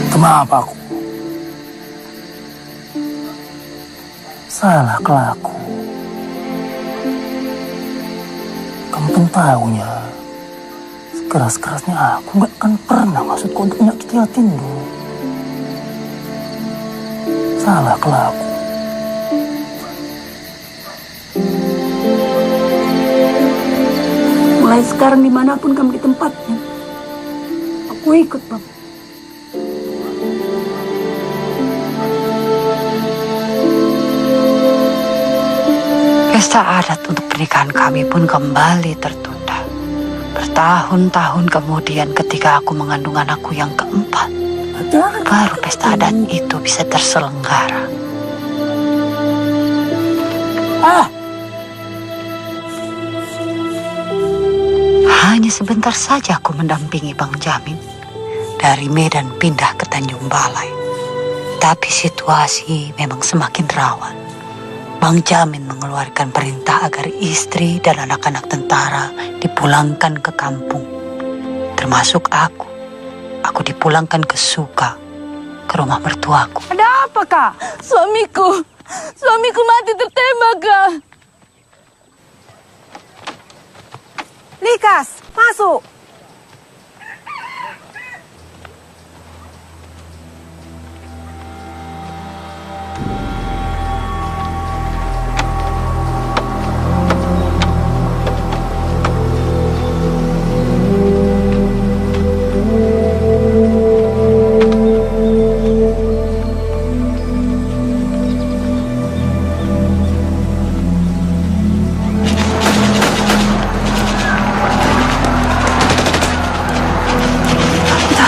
Kenapa aku? Salah kelaku. Kamu pun tahunya, sekeras-kerasnya aku gak akan pernah maksudku untuk menyakiti hatimu. Salah kelaku. Mulai sekarang dimanapun kamu di tempatnya, aku ikut, Bang. Pesta adat untuk pernikahan kami pun kembali tertunda. Bertahun-tahun kemudian ketika aku mengandung anakku yang keempat, baru pesta adat itu bisa terselenggara. Hanya sebentar saja aku mendampingi Bang Jamin dari Medan pindah ke Tanjung Balai. Tapi situasi memang semakin rawan. Bang Jamin mengeluarkan perintah agar istri dan anak-anak tentara dipulangkan ke kampung. Termasuk aku. Aku dipulangkan ke Suka, ke rumah mertuaku. Ada apa, Kak? Suamiku mati tertembak, Kak. Likas, masuk.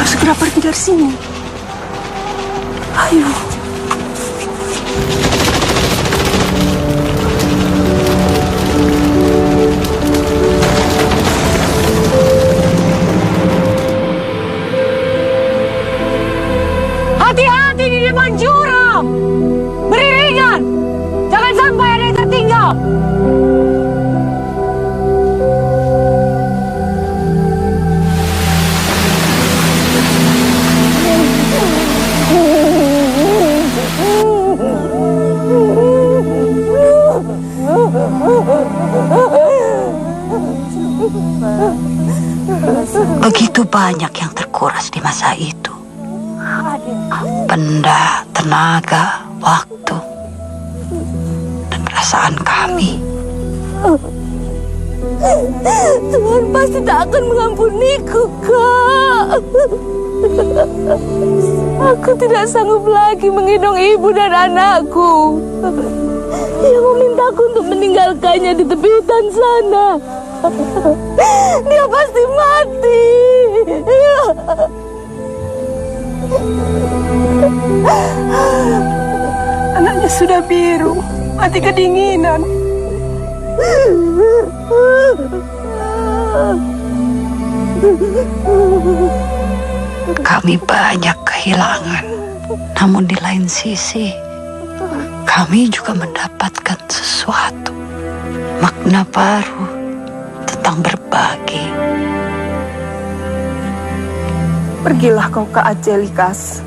Segera pergi dari sini. Ayo. Hati-hati di depan jurang. Beriringan. Jangan sampai ada yang tertinggal. Begitu banyak yang terkuras di masa itu. Benda, tenaga, waktu, dan perasaan kami. Tuhan pasti tak akan mengampuniku, Kak. Aku tidak sanggup lagi menggendong ibu dan anakku yang memintaku untuk meninggalkannya di tepi hutan sana. Dia pasti mati. Anaknya sudah biru, mati kedinginan. Kami banyak kehilangan, namun di lain sisi, kami juga mendapatkan sesuatu, makna baru tentang berbagi. Pergilah kau ke Aceh, Likas.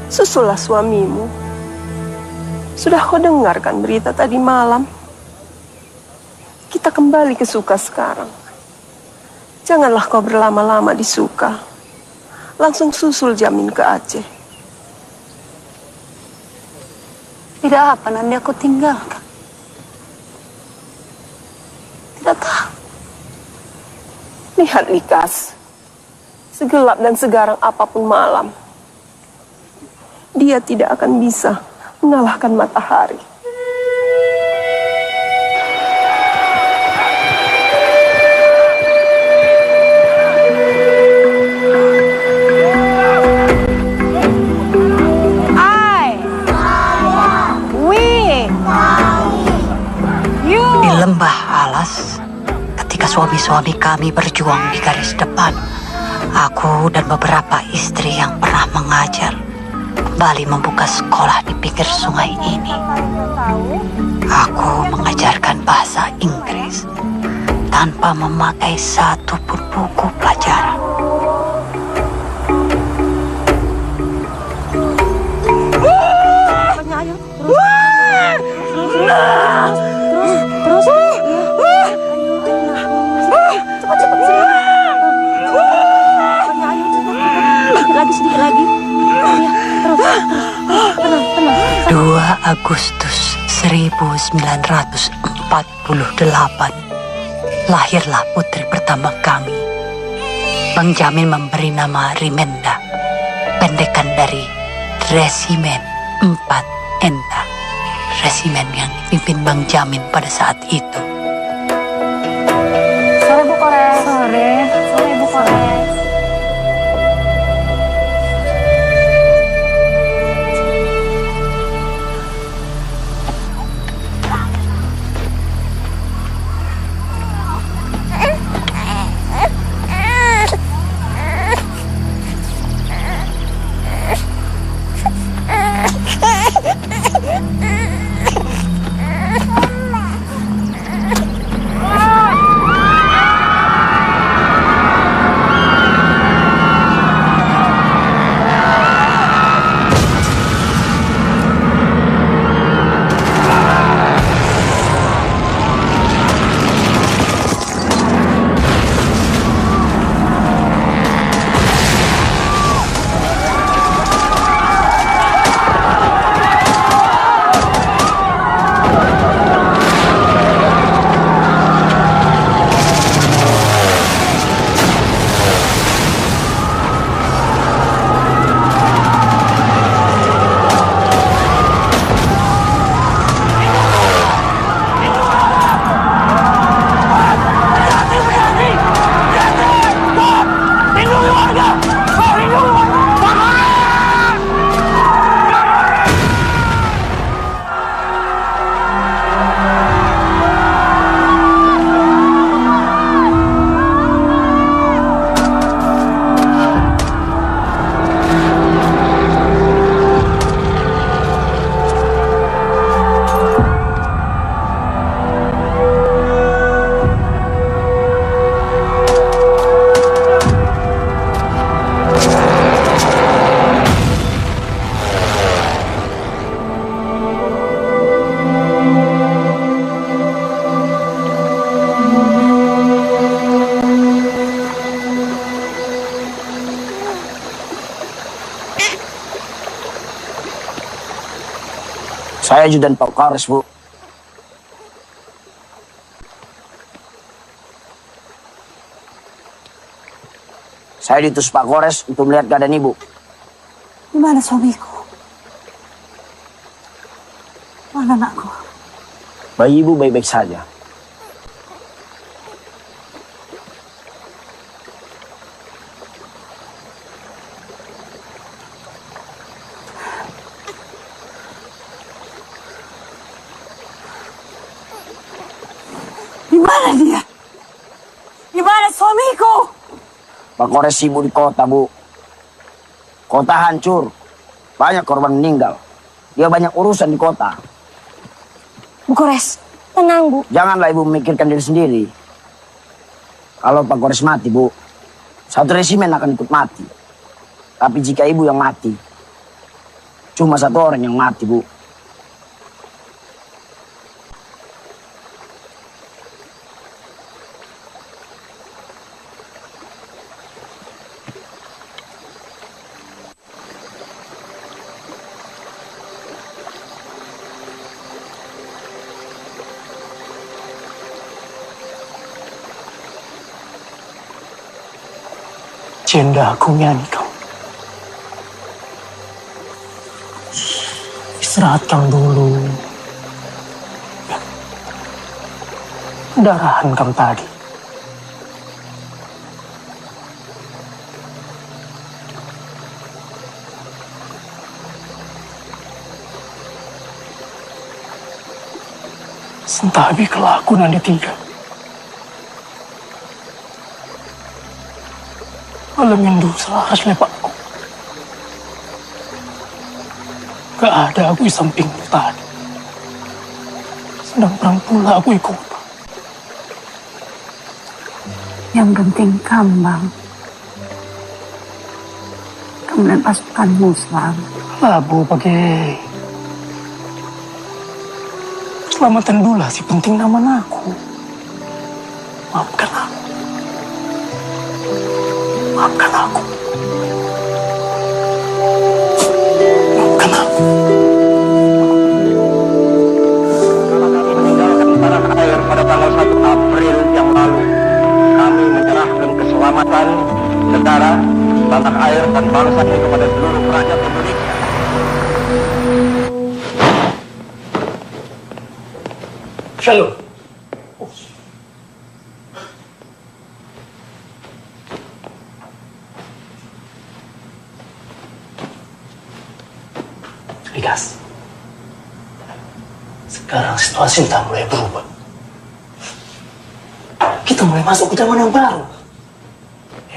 Susullah suamimu. Sudah kau dengarkan berita tadi malam? Kita kembali ke Suka sekarang. Janganlah kau berlama-lama di Suka. Langsung susul Jamin ke Aceh. Tidak apa nanti aku tinggalkan. Tidak tahu. Lihat, Likas. Segelap dan segarang apapun malam, dia tidak akan bisa mengalahkan matahari. Di lembah alas, ketika suami-suami kami berjuang di garis depan, aku dan beberapa istri yang pernah mengajar kembali membuka sekolah di pinggir sungai ini. Aku mengajarkan bahasa Inggris tanpa memakai satu pun buku pelajaran. Sedikit lagi. Ya, terus. Tenang. 2 Agustus 1948, lahirlah putri pertama kami. Bang Jamin memberi nama Rimenda, pendekan dari Resimen 4 Enda, resimen yang dipimpin Bang Jamin pada saat itu. Sore Bu Kores. Sore Bu Kores. Saya ajudan Pak Kores, Bu. Saya diutus Pak Kores untuk melihat keadaan Ibu. Di mana suamiku? Mana anakku? Bayi Ibu baik-baik saja. Di mana dia? Di mana suamiku? Pak Kores sibuk di kota, Bu. Kota hancur. Banyak korban meninggal. Dia banyak urusan di kota. Bu Kores, tenang Bu. Janganlah Ibu memikirkan diri sendiri. Kalau Pak Kores mati, Bu, satu resimen akan ikut mati. Tapi jika Ibu yang mati, cuma satu orang yang mati, Bu. Jenda aku nyanyi kau. Istirahatkan dulu. Darahan kamu tadi. Sentabi kelakuan Anda tiga. Malam yang dulu selaras lepakku. Gak ada aku di sampingmu tadi. Sedang perang pula aku ikut. Yang penting kambang. Kamu dan pasukanmu selamat. Labu pakai. Keselamatan dulu sih penting nama aku. Maafkan aku. Maafkan aku. Maafkan aku. Kami meninggalkan tanah air pada tanggal 1 April yang lalu. Kami menyerahkan keselamatan negara, tanah air, dan bangsa ini kepada seluruh rakyat Indonesia. Shalom. Likas, sekarang situasi sudah mulai berubah. Kita mulai masuk ke zaman yang baru.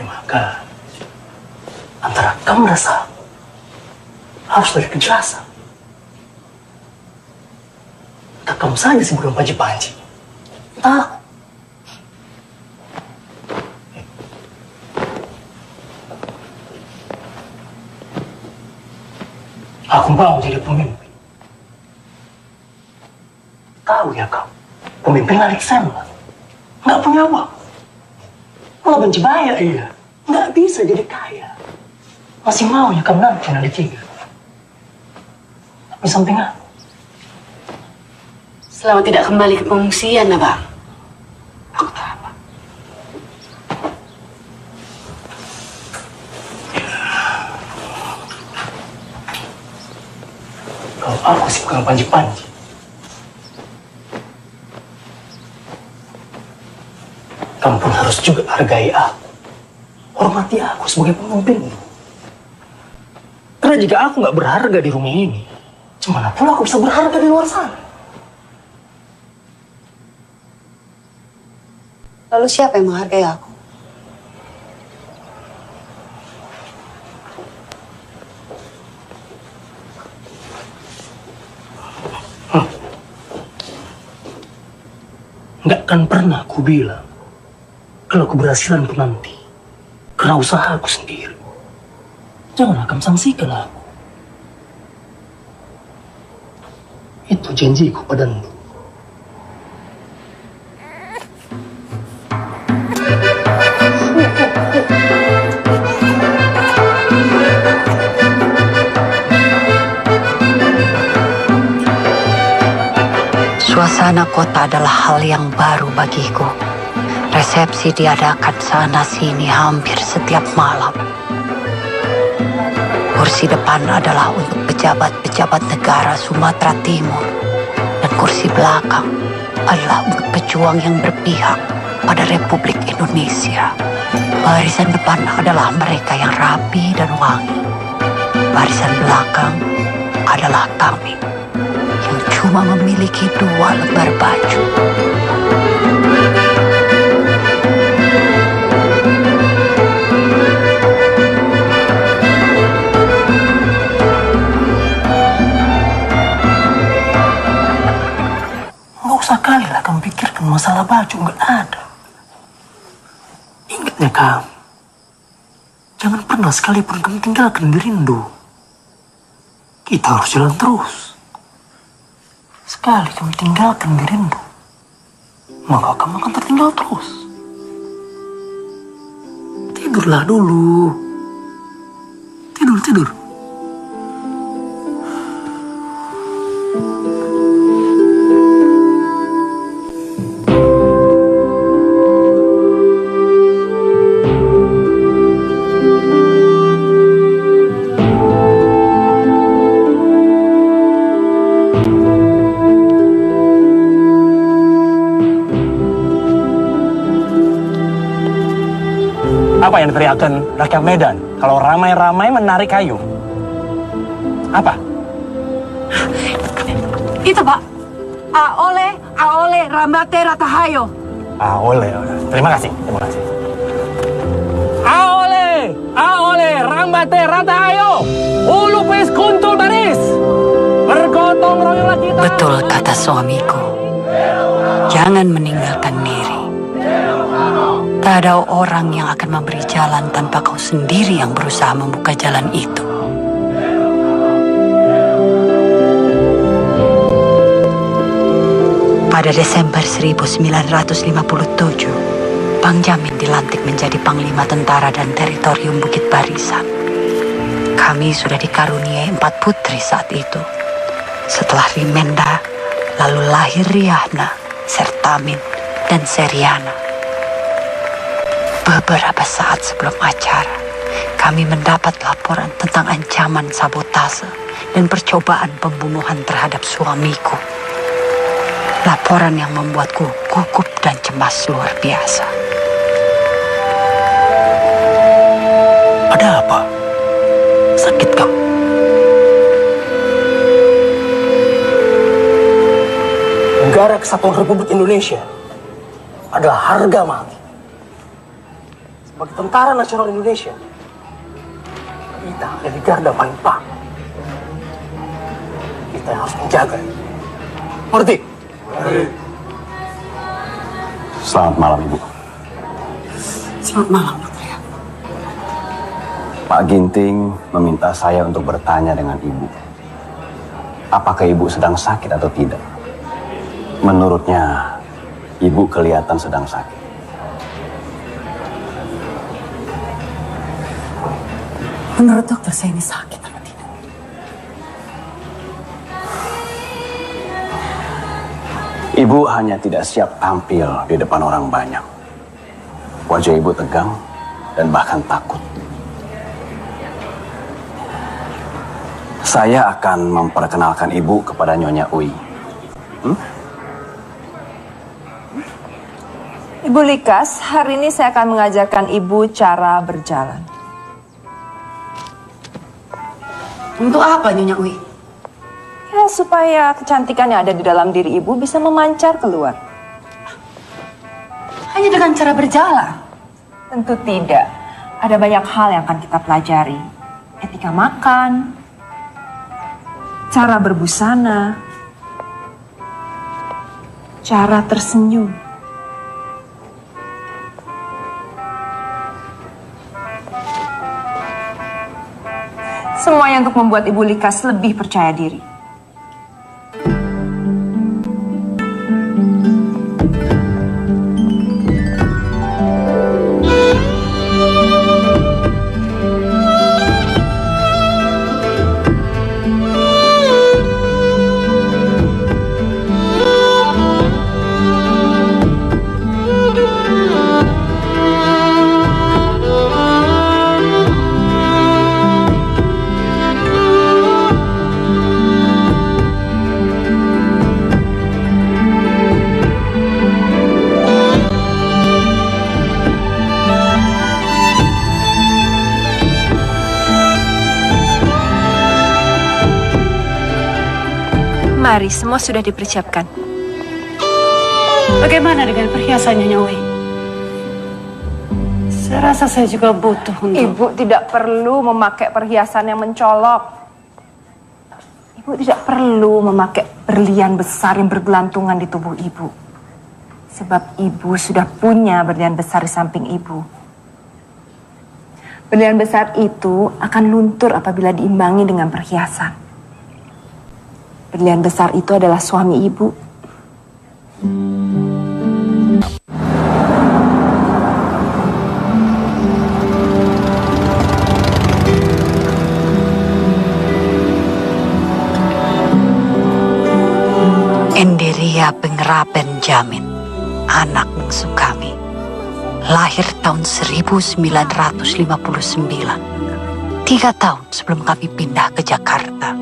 Maka antara kamu merasa harus lebih kejelasan. Entah kamu saja sih belum panji-panji. Entah aku. Aku mau jadi pemimpin. Tahu ya kau, pemimpin Alexander nggak punya uang, malah benci bayar. Iya, nggak bisa jadi kaya. Masih mau ya kamu nanti tiga. Tapi samping aku. Selama tidak kembali ke pengungsian, Abang. Aku tak apa. Kalau aku sih bukan panji-panji. Kamu pun harus juga hargai aku. Hormati aku sebagai pemimpinmu. Karena jika aku nggak berharga di rumah ini, gimana pula aku bisa berharga di luar sana? Lalu siapa yang menghargai aku? Nggak akan pernah aku bilang kalau keberhasilan pun nanti karena usaha aku sendiri. Jangan akan sangsikan aku. Itu janjiku padamu. Suasana kota adalah hal yang baru bagiku. Resepsi diadakan sana sini hampir setiap malam. Kursi depan adalah untuk pejabat-pejabat negara Sumatera Timur. Dan kursi belakang adalah untuk pejuang yang berpihak pada Republik Indonesia. Barisan depan adalah mereka yang rapi dan wangi. Barisan belakang adalah kami yang cuma memiliki 2 lembar baju. Nggak usah kali lah kamu pikirkan masalah baju, nggak ada. Ingat ya kamu, jangan pernah sekalipun kamu tinggalkan Rindu. Kita harus jalan terus. Sekali kamu tinggalkan Rindu, maka kamu akan tertinggal terus. Tidurlah dulu. Tidur. Apa yang diteriakkan rakyat Medan kalau ramai-ramai menarik kayu? Apa? Itu Pak. Aole rambate ratahayo. Oleh. Terima kasih. Aole rambate ratahayo. Ulu pes kuntul baris. Bergotong royonglah kita. Betul kata suamiku. Jangan meninggalkan diri. Tak ada orang yang akan memberi jalan tanpa kau sendiri yang berusaha membuka jalan itu. Pada Desember 1957, Bang Jamin dilantik menjadi Panglima Tentara dan Teritorium Bukit Barisan. Kami sudah dikaruniai 4 putri saat itu. Setelah Rimenda, lalu lahir Riahna, Sertamin, dan Seriana. Beberapa saat sebelum acara, kami mendapat laporan tentang ancaman sabotase dan percobaan pembunuhan terhadap suamiku. Laporan yang membuatku gugup dan cemas luar biasa. Ada apa? Sakit kau? Negara Kesatuan Republik Indonesia adalah harga mati. Sebagai Tentara Nasional Indonesia, kita ada di garda paling depan. Kita yang harus menjaga. Ngerti? Selamat malam, Ibu. Selamat malam, Putri. Pak Ginting meminta saya untuk bertanya dengan Ibu. Apakah Ibu sedang sakit atau tidak? Menurutnya, Ibu kelihatan sedang sakit. Menurut dokter saya ini sakit apa tidak? Ibu hanya tidak siap tampil di depan orang banyak. Wajah Ibu tegang dan bahkan takut. Saya akan memperkenalkan Ibu kepada Nyonya Uy. Ibu Likas, hari ini saya akan mengajarkan Ibu cara berjalan. Untuk apa, Nyonya Uy? Ya, supaya kecantikan yang ada di dalam diri Ibu bisa memancar keluar. Hanya dengan cara berjalan? Tentu tidak. Ada banyak hal yang akan kita pelajari. Etika makan, cara berbusana, cara tersenyum. Semuanya untuk membuat Ibu Likas lebih percaya diri. Mari, semua sudah dipersiapkan. Bagaimana dengan perhiasannya, Nyowe? Saya rasa saya juga butuh untuk... Ibu tidak perlu memakai perhiasan yang mencolok. Ibu tidak perlu memakai berlian besar yang bergelantungan di tubuh ibu. Sebab ibu sudah punya berlian besar di samping ibu. Berlian besar itu akan luntur apabila diimbangi dengan perhiasan. Berlian besar itu adalah suami ibu. Enderia Pengraben Jamin, anak bungsu kami, lahir tahun 1959, 3 tahun sebelum kami pindah ke Jakarta.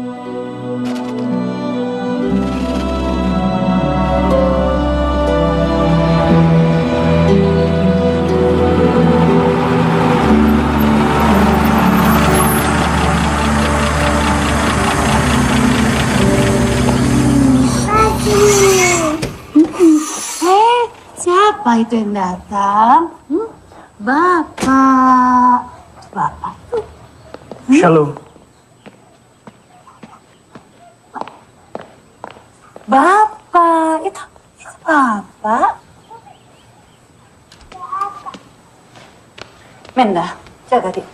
Siapa itu yang datang? Bapak. Bapak. Shalom. Bapak. Itu Bapak. Menda, jaga dia.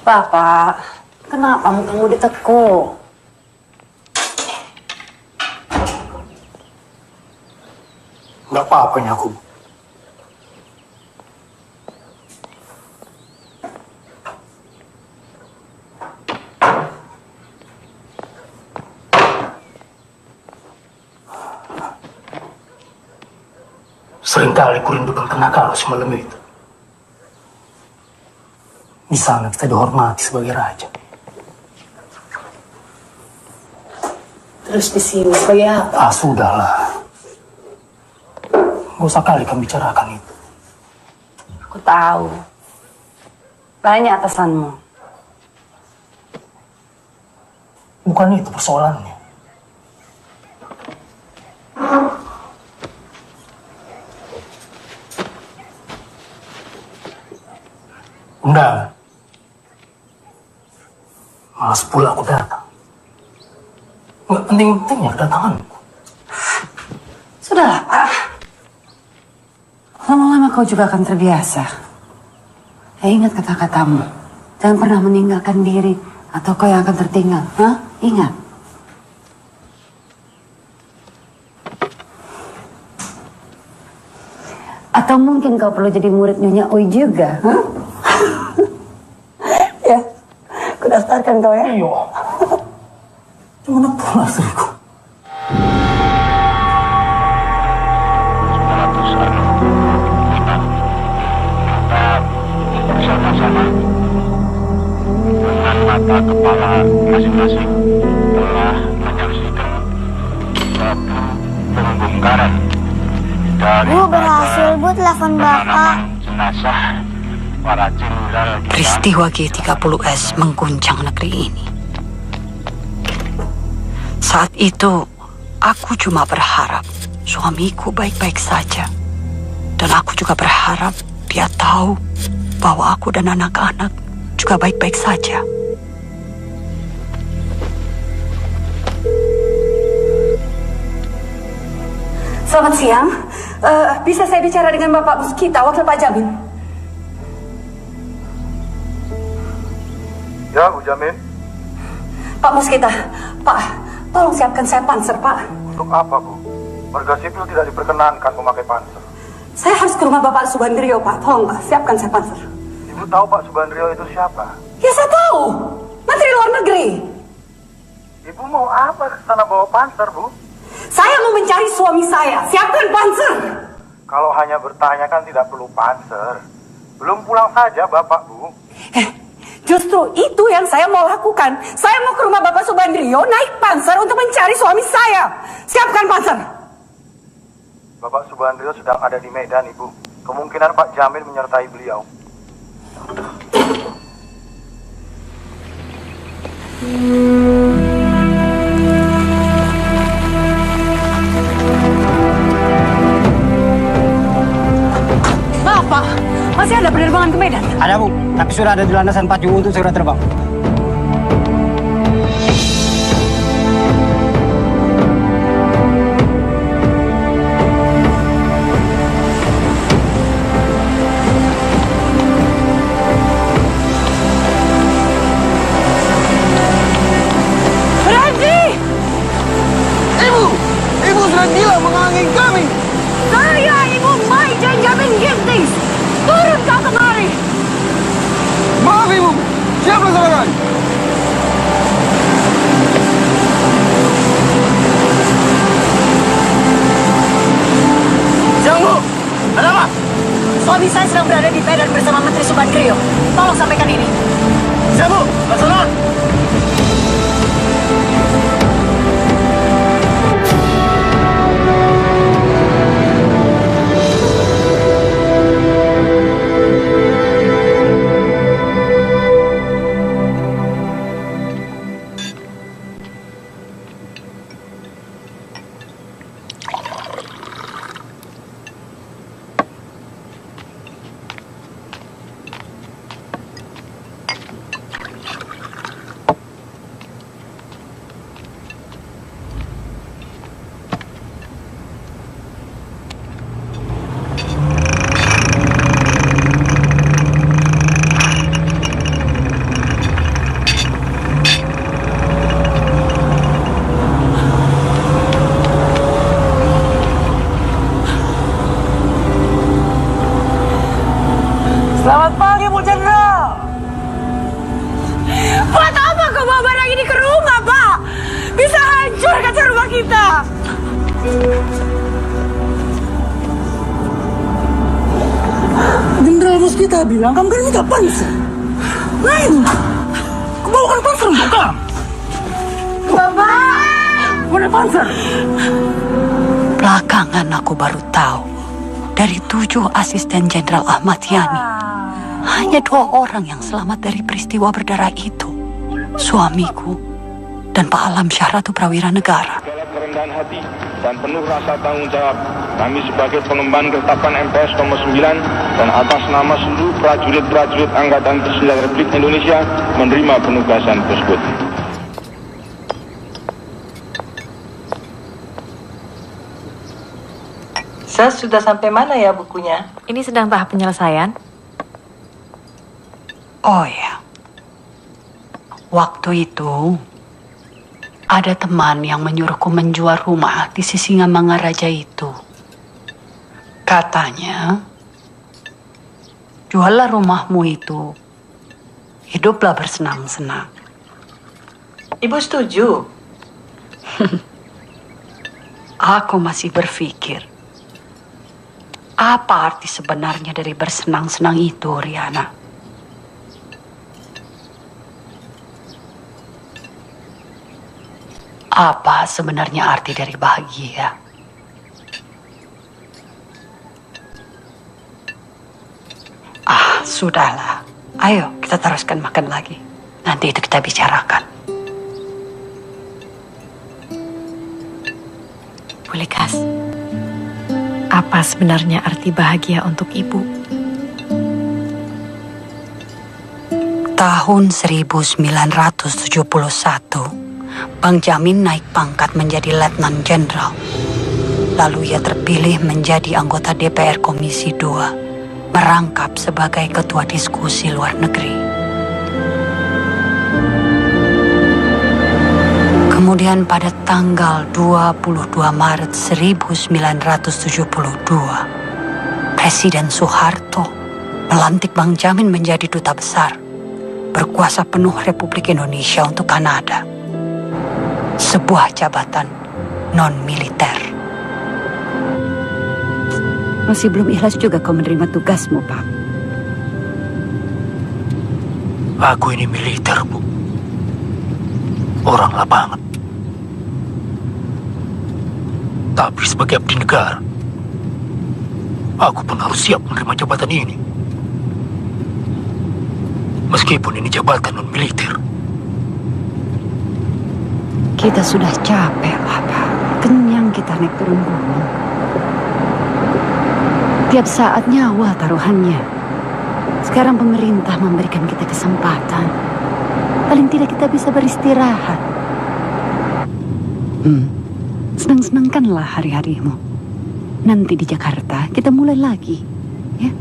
Bapak, kenapa mukamu ditekuk? Nggak apa-apanya aku. Seringkali kurindukan kenakalan semalam itu. Di sana kita dihormati sebagai raja. Terus di sini sebagai apa? Sudahlah. Gak usah kali kami bicarakan itu. Aku tahu. Banyak atasanmu. Bukan itu persoalannya. Undangan. Malas pula aku datang. Nggak penting-pentingnya kedatanganku. Sudahlah, Pak. Lama-lama kau juga akan terbiasa. Ingat kata-katamu. Jangan pernah meninggalkan diri atau kau yang akan tertinggal. Hah? Ingat. Atau mungkin kau perlu jadi murid Nyonya Oi juga. Hah? Ya, aku daftarkan kau ya. Ayo. Mana pula istriku? Bersama-sama dengan mata kepala masing-masing telah menyaksikan suatu pembongkaran dari Bu, berhasil Bu telepon Bapak. Jenazah para jenderal kita. Peristiwa G30S mengguncang negeri ini. Saat itu, aku cuma berharap suamiku baik-baik saja. Dan aku juga berharap dia tahu bahwa aku dan anak-anak juga baik-baik saja. Selamat siang. Bisa saya bicara dengan Bapak Muskita, wakil Pak Jamin? Ya, Bu Jamin. Pak Muskita, Pak, tolong siapkan saya panser, Pak. Untuk apa, Bu? Warga sipil tidak diperkenankan memakai panser. Saya harus ke rumah Bapak Subandrio, Pak. Tolong, Pak, siapkan saya panser. Ibu tahu Pak Subandrio itu siapa? Ya, saya tahu. Menteri Luar Negeri. Ibu mau apa ke sana bawa panser, Bu? Saya mau mencari suami saya. Siapkan panser. Kalau hanya bertanya kan tidak perlu panser. Belum pulang saja, Bapak, Bu. Justru itu yang saya mau lakukan. Saya mau ke rumah Bapak Subandrio naik panser untuk mencari suami saya. Siapkan panser. Bapak Subandrio sedang ada di Medan, Ibu. Kemungkinan Pak Jamin menyertai beliau. Maaf Pak, masih ada penerbangan ke Medan? Ada Bu, tapi sudah ada di landasan pacu untuk segera terbang. Berhenti! Ibu sudah gila menghalangi kami. Saya Ibu Mai Benjamin Ginting. Turun kau kemari. Maaf Ibu, siap laksanakan. Siang Bu, ada apa? Suami saya sedang berada di Medan bersama Menteri Subandrio. Tolong sampaikan ini. Siap Bu, laksanakan. Selamat pagi, Bu Jenderal. Buat apa kau bawa barang ini ke rumah, Pak? Bisa hancur kaca rumah kita. Jenderal bos kita bilang kamu kan minta panser. Nah ini, aku bawakan panser untuk kamu. Bapak! Mana panser? Belakangan aku baru tahu, dari 7 asisten Jenderal Ahmad Yani, hanya 2 orang yang selamat dari peristiwa berdarah itu. Suamiku dan Pak Alam Syahratu Prawira Negara. Segala kerendahan hati dan penuh rasa tanggung jawab, kami sebagai pengemban ketetapan MPS nomor 9 dan atas nama seluruh prajurit-prajurit Angkatan Bersenjata Republik Indonesia menerima penugasan tersebut. Saya sudah sampai mana ya bukunya? Ini sedang tahap penyelesaian. Oh ya, waktu itu ada teman yang menyuruhku menjual rumah di Sisingamangaraja itu. Katanya, juallah rumahmu itu, hiduplah bersenang-senang. Ibu setuju? Aku masih berpikir, apa arti sebenarnya dari bersenang-senang itu, Riana? Apa sebenarnya arti dari bahagia? Sudahlah. Ayo kita teruskan makan lagi. Nanti itu kita bicarakan. Bu Likas, apa sebenarnya arti bahagia untuk Ibu? Tahun 1971, Bang Jamin naik pangkat menjadi Letnan Jenderal. Lalu ia terpilih menjadi anggota DPR Komisi 2, merangkap sebagai Ketua Diskusi Luar Negeri. Kemudian pada tanggal 22 Maret 1972, Presiden Soeharto melantik Bang Jamin menjadi Duta Besar, berkuasa penuh Republik Indonesia untuk Kanada. Sebuah jabatan non-militer. Masih belum ikhlas juga kau menerima tugasmu, Pak. Aku ini militer, Bu. Orang lapangan. Tapi sebagai abdi negara, aku pun harus siap menerima jabatan ini. Meskipun ini jabatan non-militer. Kita sudah capek lah, Pak. Kenyang kita naik turun gunung. Tiap saat nyawa taruhannya. Sekarang pemerintah memberikan kita kesempatan. Paling tidak kita bisa beristirahat. Senang-senangkanlah hari-harimu. Nanti di Jakarta kita mulai lagi, ya.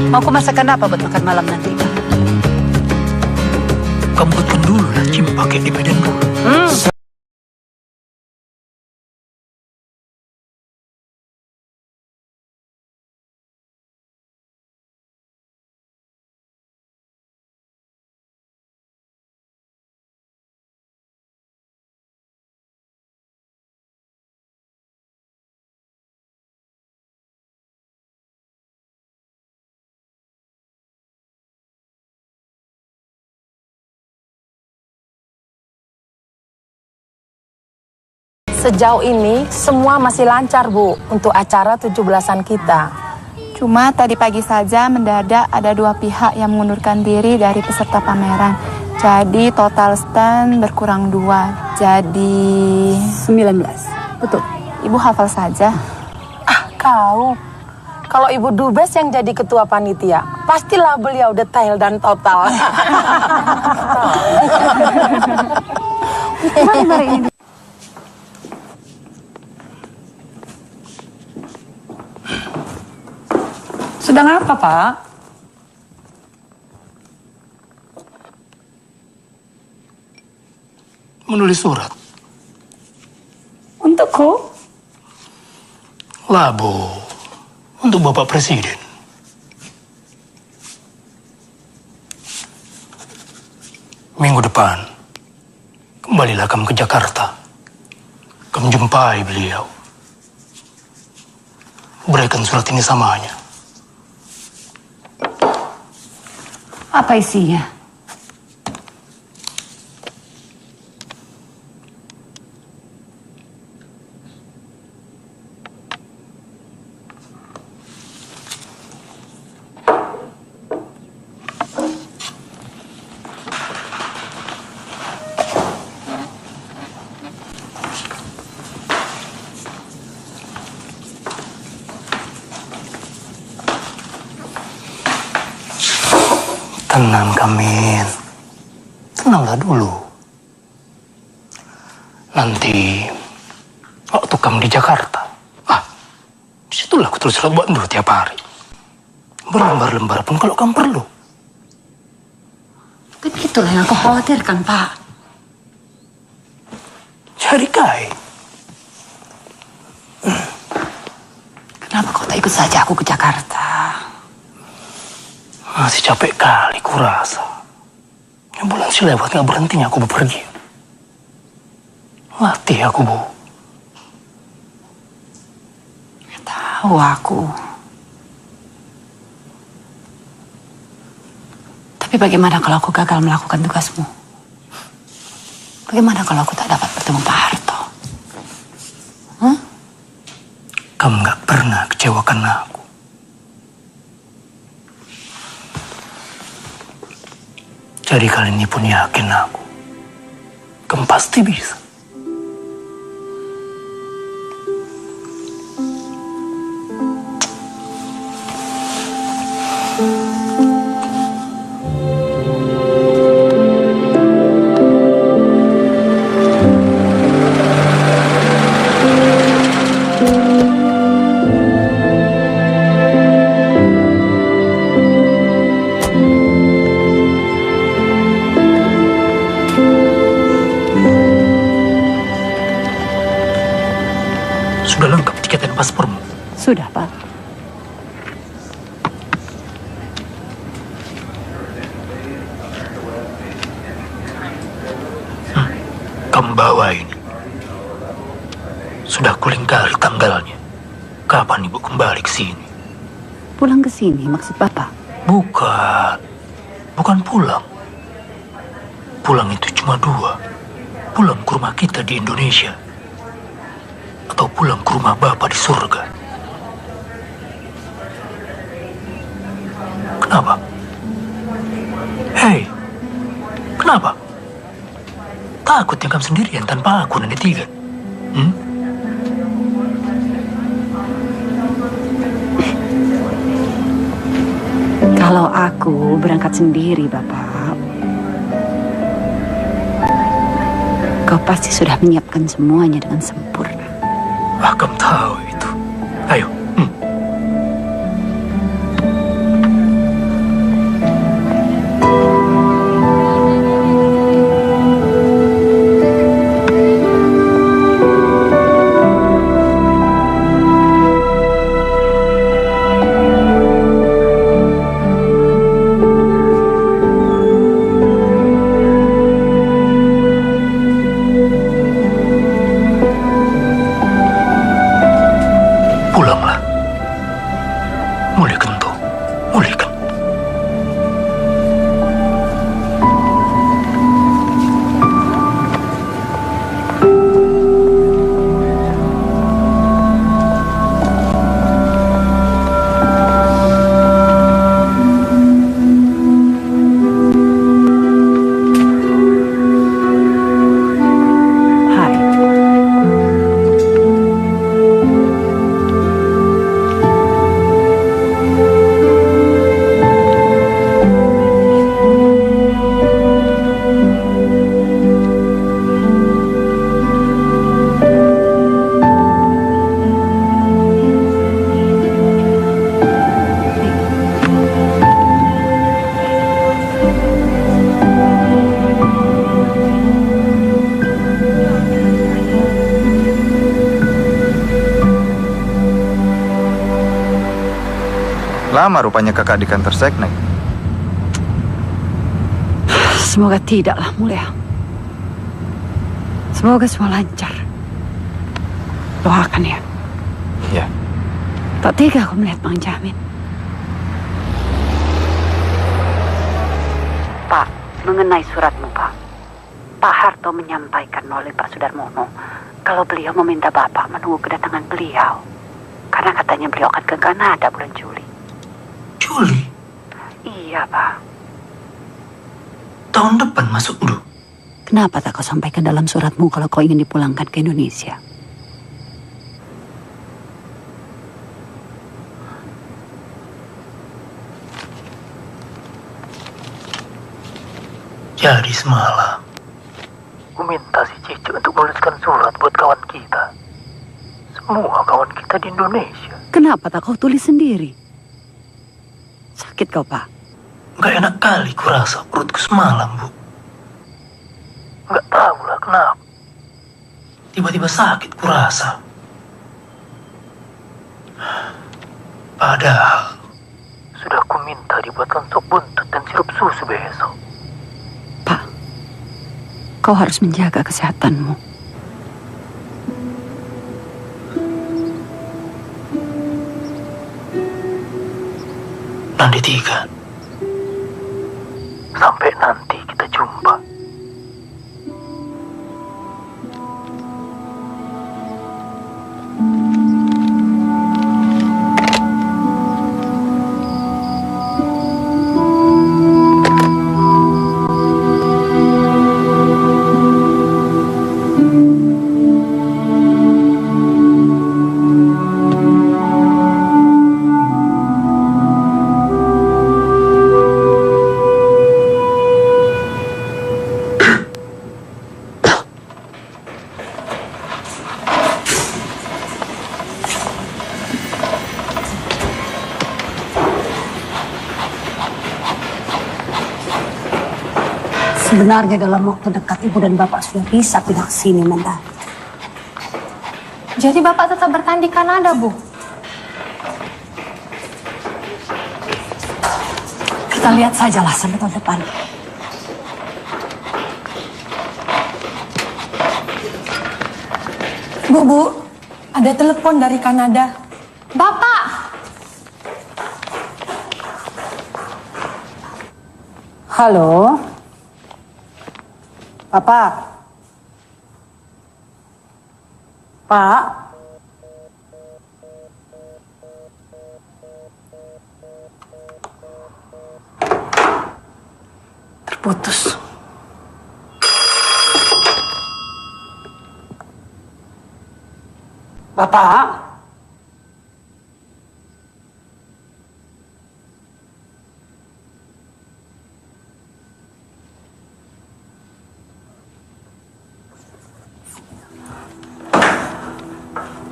Mau aku masakan apa buat makan malam nanti, Pak? Kamu buatkan dulu lah, Cim, pakai di medan dulu. Sejauh ini semua masih lancar, Bu, untuk acara 17-an kita. Cuma tadi pagi saja mendadak ada 2 pihak yang mengundurkan diri dari peserta pameran. Jadi total stand berkurang 2. Jadi 19. Betul. Ibu hafal saja. Ah, kau. Kalau Ibu Dubes yang jadi ketua panitia, pastilah beliau detail dan total. Mari ini. Sedang apa, Pak? Menulis surat. Untukku? Labu. Untuk Bapak Presiden. Minggu depan, kembalilah kamu ke Jakarta. Kamu jumpai beliau. Berikan surat ini samanya. Apa isinya? Tenang, Kamin. Tenanglah dulu. Nanti, waktu kamu di Jakarta, disitulah aku tulis surat buat Ndu tiap hari. Berlembar-lembar pun kalau kamu perlu. Kan itulah yang aku khawatirkan, Pak. Cari Kai. Kenapa kau tak ikut saja aku ke Jakarta? Masih capek kali kurasa. Yang bulan si lewat gak berhentinya aku bepergian. Latih aku, Bu. Tahu aku. Tapi bagaimana kalau aku gagal melakukan tugasmu? Bagaimana kalau aku tak dapat bertemu Pak Harto? Kamu gak pernah kecewakan aku. Jadi kali ini pun yakin aku. Kamu pasti bisa. Sudah lengkap tiket dan paspormu? Sudah, Pak. Kamu bawa ini. Sudah kulingkari tanggalnya. Kapan Ibu kembali ke sini? Pulang ke sini maksud Bapak? Bukan. Bukan pulang. Pulang itu cuma 2. pulang ke rumah kita di Indonesia atau pulang ke rumah Bapa di surga? Kenapa? Hei, kenapa? Takut tinggal sendirian tanpa aku dan Tigan? Kalau aku berangkat sendiri, Bapak, kau pasti sudah menyiapkan semuanya dengan sempurna. Kamu tahu itu. Ayo. Lama rupanya kakak di kantor seknek. Semoga tidaklah, Mulia. Semoga semua lancar. Doakan ya. Ya. Tak tega aku melihat Bang Jamin. Pak, mengenai suratmu, Pak. Pak Harto menyampaikan melalui Pak Sudarmono kalau beliau meminta Bapak menunggu kedatangan beliau. Karena katanya beliau akan ke Kanada bulan Juli. Juli? Iya, Pak. Tahun depan masuk dulu. Kenapa tak kau sampaikan dalam suratmu kalau kau ingin dipulangkan ke Indonesia? Jadi semalam, aku minta si Cici untuk menuliskan surat buat kawan kita. Semua kawan kita di Indonesia. Kenapa tak kau tulis sendiri? Sakit kau, Pak? Gak enak kali kurasa perutku semalam, Bu. Gak tahulah kenapa. Tiba-tiba sakit kurasa. Padahal sudah aku minta dibuatkan sop buntut dan sirup susu besok. Pak, kau harus menjaga kesehatanmu. Nanti Tiga. Sampai nanti kita jumpa. Sebenarnya dalam waktu dekat Ibu dan Bapak sudah bisa pindah ke sini, Menda. Jadi Bapak tetap bertahan di Kanada, Bu? Kita lihat sajalah sampai tahun depan. Bu, ada telepon dari Kanada. Bapak! Halo? Bapak, Pak. Terputus. Bapak.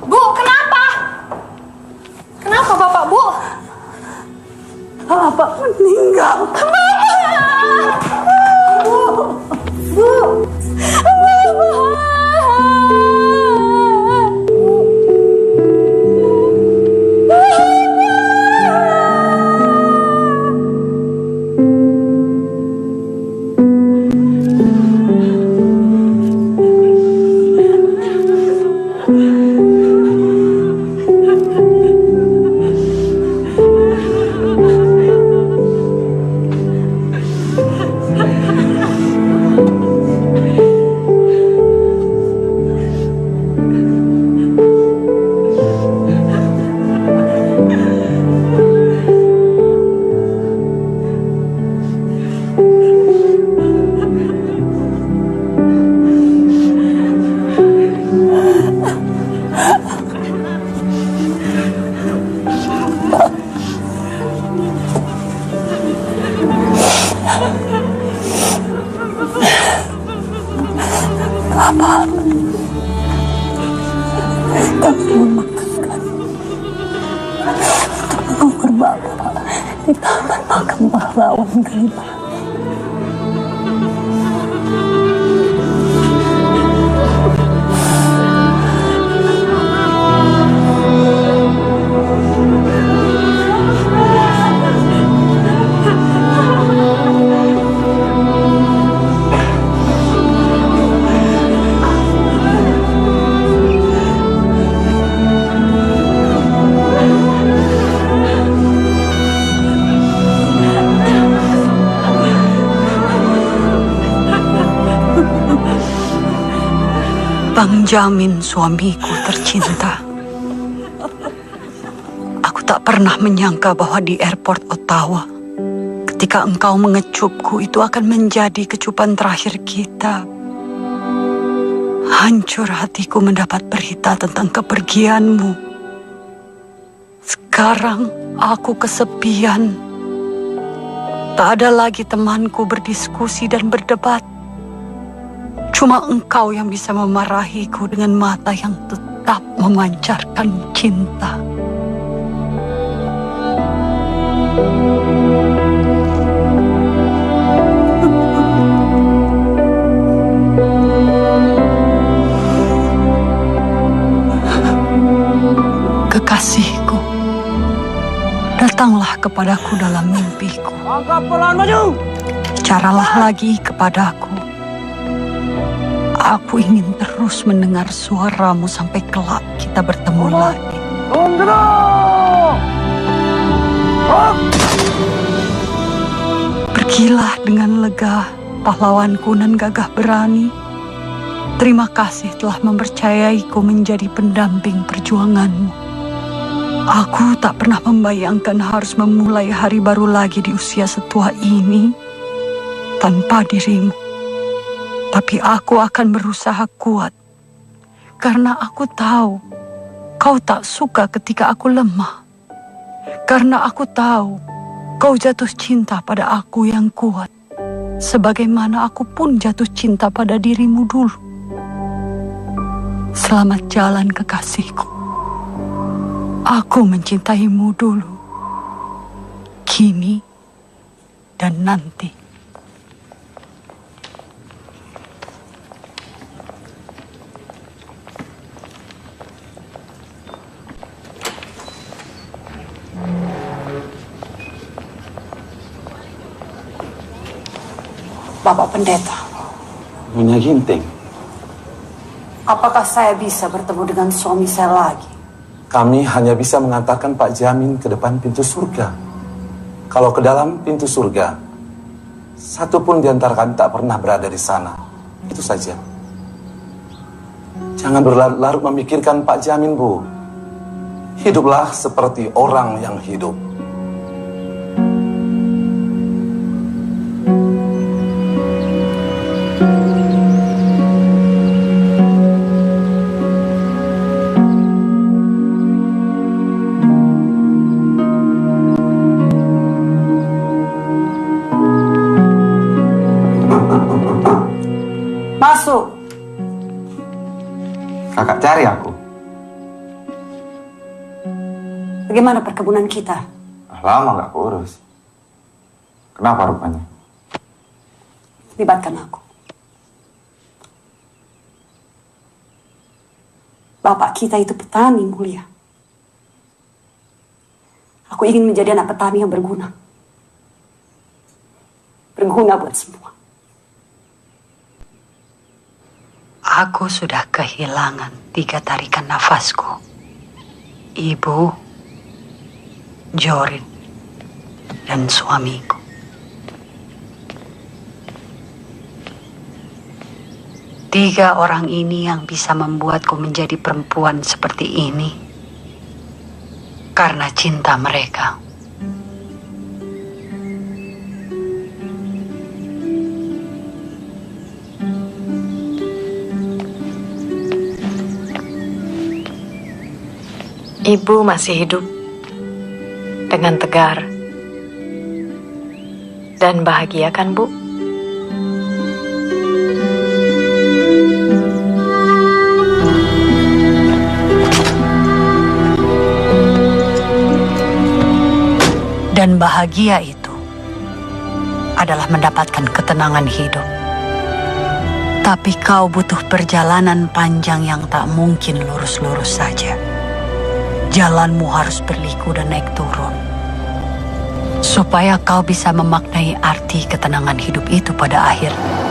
Bu, kenapa? Kenapa Bapak, Bu? Bapak meninggal. Bu. Bu. Kami memakamkan untuk mengubur Bapak di taman makam pahlawan Galiman. Bang Jamin, suamiku tercinta. Aku tak pernah menyangka bahwa di airport Ottawa, ketika engkau mengecupku, itu akan menjadi kecupan terakhir kita. Hancur hatiku mendapat berita tentang kepergianmu. Sekarang aku kesepian. Tak ada lagi temanku berdiskusi dan berdebat. Cuma engkau yang bisa memarahiku dengan mata yang tetap memancarkan cinta. Kekasihku, datanglah kepadaku dalam mimpiku. Angkat pelan maju. Bicaralah lagi kepadaku. Aku ingin terus mendengar suaramu sampai kelak kita bertemu lagi. Pergilah dengan lega, pahlawanku nan gagah berani. Terima kasih telah mempercayaiku menjadi pendamping perjuanganmu. Aku tak pernah membayangkan harus memulai hari baru lagi di usia setua ini tanpa dirimu. Tapi aku akan berusaha kuat, karena aku tahu kau tak suka ketika aku lemah. Karena aku tahu kau jatuh cinta pada aku yang kuat, sebagaimana aku pun jatuh cinta pada dirimu dulu. Selamat jalan kekasihku. Aku mencintaimu dulu, kini, dan nanti. Bapak Pendeta, Nyonya Ginting, apakah saya bisa bertemu dengan suami saya lagi? Kami hanya bisa mengantarkan Pak Jamin ke depan pintu surga. Kalau ke dalam pintu surga, satu pun di antara kami tak pernah berada di sana. Itu saja. Jangan berlarut-larut memikirkan Pak Jamin, Bu. Hiduplah seperti orang yang hidup. Masuk. Kakak cari aku. Bagaimana perkebunan kita? Lama gak kurus. Kenapa rupanya? Libatkan aku. Bapak kita itu petani mulia. Aku ingin menjadi anak petani yang berguna. Berguna buat semua. Aku sudah kehilangan 3 tarikan nafasku. Ibu, Jorin, dan suamiku. Tiga orang ini yang bisa membuatku menjadi perempuan seperti ini karena cinta mereka. Ibu masih hidup dengan tegar dan bahagia kan, Bu? Dan bahagia itu adalah mendapatkan ketenangan hidup. Tapi kau butuh perjalanan panjang yang tak mungkin lurus-lurus saja. Jalanmu harus berliku dan naik turun. Supaya kau bisa memaknai arti ketenangan hidup itu pada akhirnya.